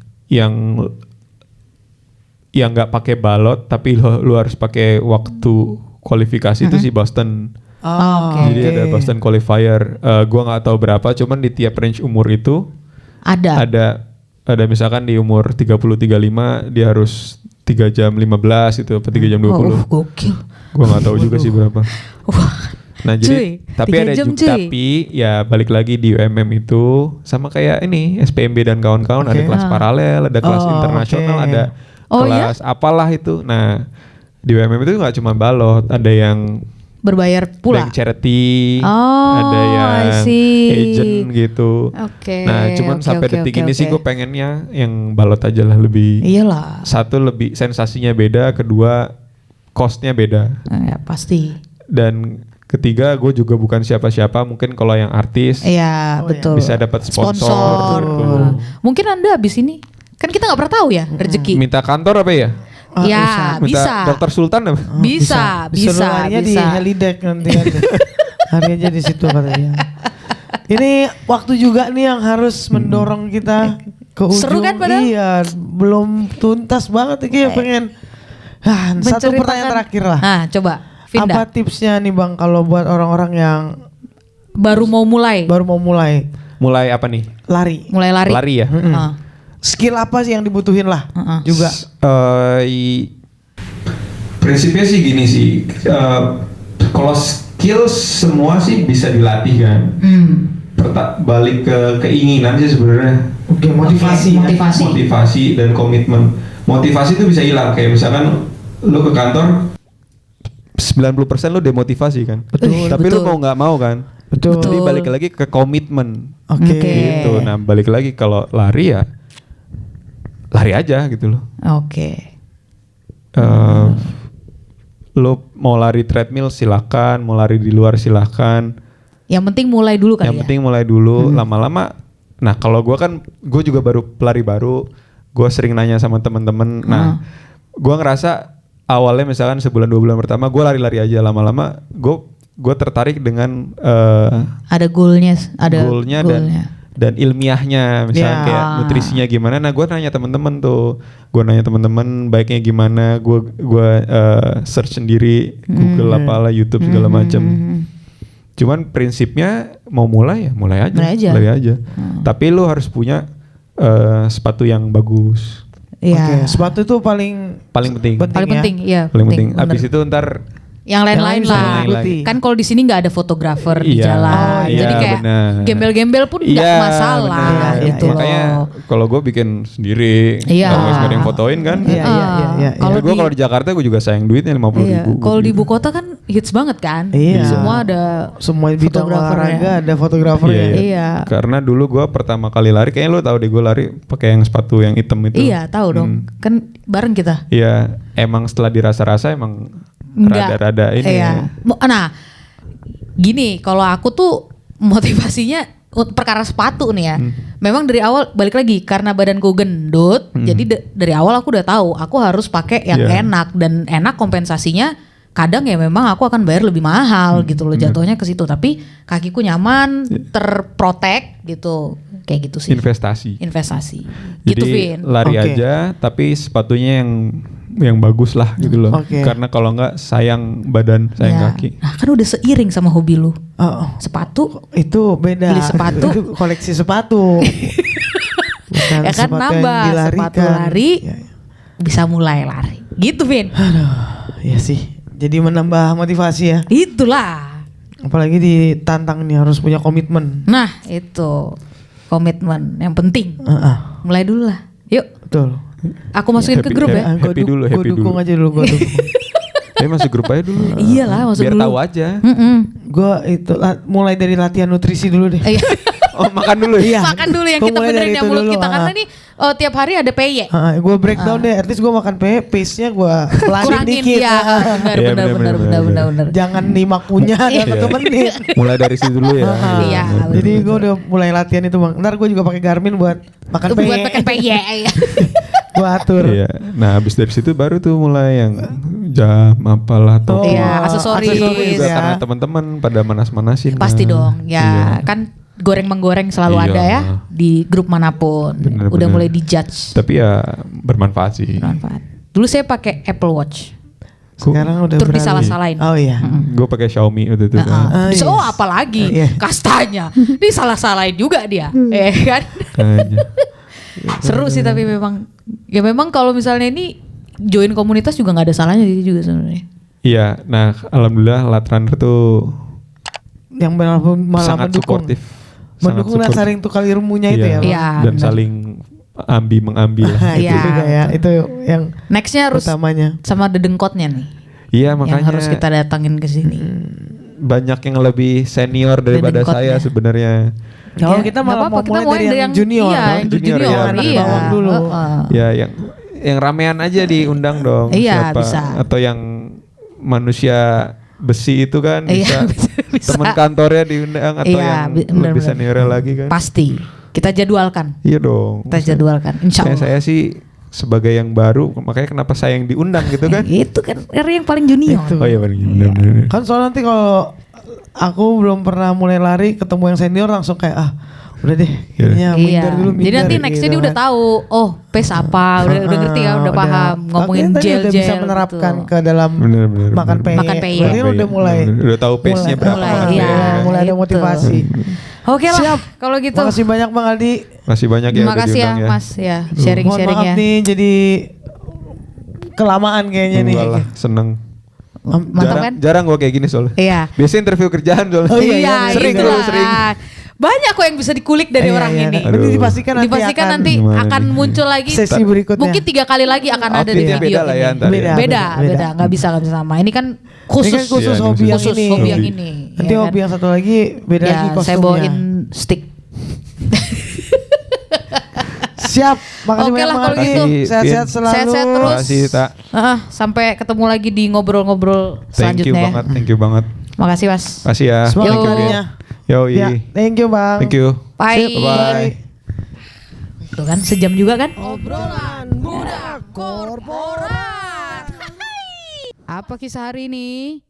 nggak pakai balot tapi lu harus pakai waktu kualifikasi itu si Boston. Oke. Jadi ada Boston qualifier. Gua nggak tahu berapa, cuman di tiap range umur itu ada misalkan di umur 30-35 dia harus 3 jam 15 itu apa 3 jam 20. Gokil. Gua nggak tahu juga sih berapa. Wah. Nah jadi Cuy, tapi 3 ada jam, juga cuy. tapi ya balik lagi di UMM itu sama kayak ini SPMB dan kawan-kawan ada kelas paralel, ada kelas internasional, ada Oh, kelas apalah itu. Nah di UMM itu nggak cuma balot, ada yang Berbayar pula. bank charity, Oh, ada yang I see. agent gitu. Oke. Nah cuman oke, sampai oke, detik oke, ini sih oke. gue pengennya yang balot aja lah lebih. Iyalah. Satu lebih sensasinya beda, kedua costnya beda. Ya, pasti. Dan ketiga gue juga bukan siapa-siapa, mungkin kalau yang artis Iya, betul. bisa dapat sponsor gitu. Mungkin Anda habis ini kan kita nggak pernah tahu ya rezeki. Minta kantor apa ya? Ya, Minta bisa. Dokter Sultan apa? Bisa, Disuruh bisa, larinya di bisa. helideck nanti kan. Hari aja di situ katanya. Ini waktu juga nih yang harus mendorong kita ke ujung. Seru kan padahal? Iya, belum tuntas banget ini pengen. Satu pertanyaan terakhir lah. Nah, coba. Vinda. Apa tipsnya nih Bang kalau buat orang-orang yang Baru mau mulai. baru mau mulai Mulai apa nih? lari? Mulai lari. Lari ya? Ah. Skill apa sih yang dibutuhin lah juga? Prinsipnya sih gini sih, kalau skill semua sih bisa dilatih kan. Balik ke keinginan sih sebenarnya. Oke, motivasi. Motivasi dan komitmen. Motivasi itu bisa hilang, kayak misalkan lu ke kantor 90% lu demotivasi kan. Betul. Tapi Betul. lu mau nggak mau kan. Betul. Jadi balik lagi ke komitmen. Oke. Oke. Gitu. Nah, balik lagi kalau lari ya lari aja gitu loh. Oke. Lo mau lari treadmill silakan, mau lari di luar silakan. Yang penting mulai dulu kali Yang ya. penting mulai dulu, lama-lama. Nah, kalau gue kan, gue juga baru pelari baru. Gue sering nanya sama temen-temen. Nah, gue ngerasa awalnya misalkan sebulan 2 bulan pertama gue lari-lari aja, lama-lama gue tertarik dengan Ada goalnya, ada goalnya dan ilmiahnya, misalnya Ya. kayak nutrisinya gimana. Nah, gue nanya temen-temen tuh, baiknya gimana. Gue search sendiri Google apalah, YouTube segala macam. Cuman prinsipnya mau mulai ya mulai aja. Mulai aja. Tapi lu harus punya sepatu yang bagus, Iya. Oke, sepatu itu paling paling penting. Paling ya. penting, iya. Paling penting. bener. Abis itu ntar yang lain-lain Yang lain lah. mengikuti. Kan kalau di sini nggak ada fotografer di Iya. jalan, Oh, iya, jadi kayak benar. gembel-gembel pun nggak Iya, masalah benar. gitu Makanya loh. kalau gue bikin sendiri, Iya. kalau nggak ada yang fotoin kan. Iya, iya. Kalau Gue kalau di Jakarta gue juga sayang duitnya 50.000. Iya. Kalau di ibu kota kan hits banget kan. Iya. Semua ada semua bidang fotografernya. olahraga ada fotografernya. Iya. Karena dulu gue pertama kali lari, kayaknya lo tahu deh gue lari pakai yang sepatu yang hitam itu. Iya, tahu dong. Kan bareng kita. Iya, emang setelah dirasa-rasa emang Enggak. rada-rada ini. Iya. Nah, gini, kalau aku tuh motivasinya perkara sepatu nih ya. Memang dari awal balik lagi karena badanku gendut, jadi dari awal aku udah tahu aku harus pakai yang Iya. enak, dan enak kompensasinya kadang ya memang aku akan bayar lebih mahal gitu loh, jatuhnya ke situ. Tapi kakiku nyaman, terprotek gitu. Kayak gitu sih. Investasi. Gitu, Jadi Vin. lari Oke. aja, tapi sepatunya yang bagus lah gitu loh. Oke. Karena kalau nggak sayang badan, sayang Ya. kaki. Nah, kan udah seiring sama hobi lu. Oh, Sepatu itu beda. Beli sepatu. Itu koleksi sepatu. Bukan ya kan sepatu yang nambah dilarikan. sepatu lari Ya, ya. bisa mulai lari. Gitu, Vin. Ya sih. Jadi menambah motivasi ya. Itulah. Apalagi ditantang nih harus punya komitmen. Nah, itu komitmen yang penting. Mulai dulu lah. Yuk, Betul. aku masukin ke grup ya. Happy dulu, Gue happy dukung dulu. aja dulu, gue dukung. Tapi masuk grup aja dulu. Iyalah, masuk Biar dulu. tahu aja. Gue itu mulai dari latihan nutrisi dulu deh. Iya. Oh, makan dulu ya. Makan dulu yang Gua kita mulai benerin dari yang itu mulut dulu, kita karena nih tiap hari ada PY. Gue breakdown deh, at least gue makan pace-nya gue pelanin Kurangin dikit. ya. Benar, Iya, benar, benar. Jangan 5 kunyah dalam 1 menit. Mulai dari situ dulu ya. Iya. Jadi gue udah mulai latihan itu Bang. Ntar gue juga pakai Garmin buat makan Buat pakai PY. Gue atur. Iya. Nah, habis dari situ baru tuh mulai yang jam apalah tuh. Iya, aksesoris. Juga ya. karena teman-teman pada manas-manasin. Pasti kan. dong. Ya, Iya. kan goreng-menggoreng selalu Iya. ada ya di grup manapun. Bener, Udah bener. mulai dijudge. Tapi ya bermanfaat sih. Bermanfaat. Dulu saya pakai Apple Watch. Sekarang udah Tur beralih. disalah-salahin. Oh iya. Gue pakai Xiaomi waktu itu kan. Bisa, yes. oh apalagi Iya. kastanya. Ini salah-salahin juga dia. Kan? Kayaknya. Seru sih tapi memang ya memang kalau misalnya ini join komunitas juga nggak ada salahnya sih juga sebenarnya. Iya, nah alhamdulillah Latrunner tuh Yang malah sangat mendukung. suportif. Mendukung dan saling tukar ilmunya itu ya Bang. Iya. Dan benar. saling mengambil. Itu Iya. juga ya. Itu yang Nextnya harus utamanya. sama dedengkotnya nih. Iya Yang makanya harus kita datangin ke sini. banyak yang lebih senior daripada Dedengkotnya. saya sebenarnya. Kalau Ya, kita nggak malah apa-apa, mau kita mulai dari yang junior. iya, dong. yang Junior, junior, ya, anak iya. bawang dulu. Ya yang ramean aja diundang dong. Iya, siapa. bisa. Atau yang manusia besi itu kan Iya, bisa. bisa. Teman kantornya diundang atau Iya, yang benar-benar. lebih senior lagi kan. Pasti kita jadwalkan. Iya dong. Kita jadwalkan. Insya Allah. Saya sih sebagai yang baru, makanya kenapa saya yang diundang gitu kan? Itu kan Eri yang paling junior. Itu. Oh iya benar. Kan soalnya nanti kalau aku belum pernah mulai lari ketemu yang senior langsung kayak udah deh kayaknya minder dulu. Jadi nanti nextnya dia udah tahu, oh pace apa, udah ngerti kan, udah paham ngomongin gel udah bisa menerapkan gitu. ke dalam makan peye. Makan peye. Berarti kan udah mulai udah tahu pace-nya berapa. mulai ada gitu. motivasi. Oke lah, Siap. kalau gitu. Makasih banyak Bang Aldi. Masih banyak ya Terima udah kasih ya diundang Mas ya, Mohon sharing-sharing maaf ya. nih jadi kelamaan kayaknya nih. Enggak lah, seneng. Mantap kan? Jarang gue kayak gini soalnya. Iya. Biasanya interview kerjaan soalnya. Oh iya, sering itulah. dulu, sering. Banyak kok yang bisa dikulik dari Iya, orang iya. ini. Nanti dipastikan nanti Dipastikan akan nanti Gimana akan nih? muncul lagi. Sesi berikutnya. Mungkin 3 kali lagi akan ada di Outfitnya video beda lah ini. ya ntar ya. Beda, nggak bisa sama. Ini kan khusus, Ini kan khusus Iya, hobi yang khusus ini. hobi yang ini. Nanti ya hobi kan? yang satu lagi beda Ya, lagi kostumnya. saya bawain stick. Siap. Makasih Oke banyak lah Bang kalau Aldi. gitu. Sehat-sehat selalu. Sehat-sehat terus. Makasih, Tak. Sampai ketemu lagi di ngobrol-ngobrol Thank you selanjutnya. banget, thank you banget. Makasih Mas. Makasih ya. Semangat Thank you, larinya. Yoi. Ya, thank you Bang. Thank you. Bye. Bye. Tuh kan sejam juga kan? Obrolan budak korporat. Apa kisah hari ini?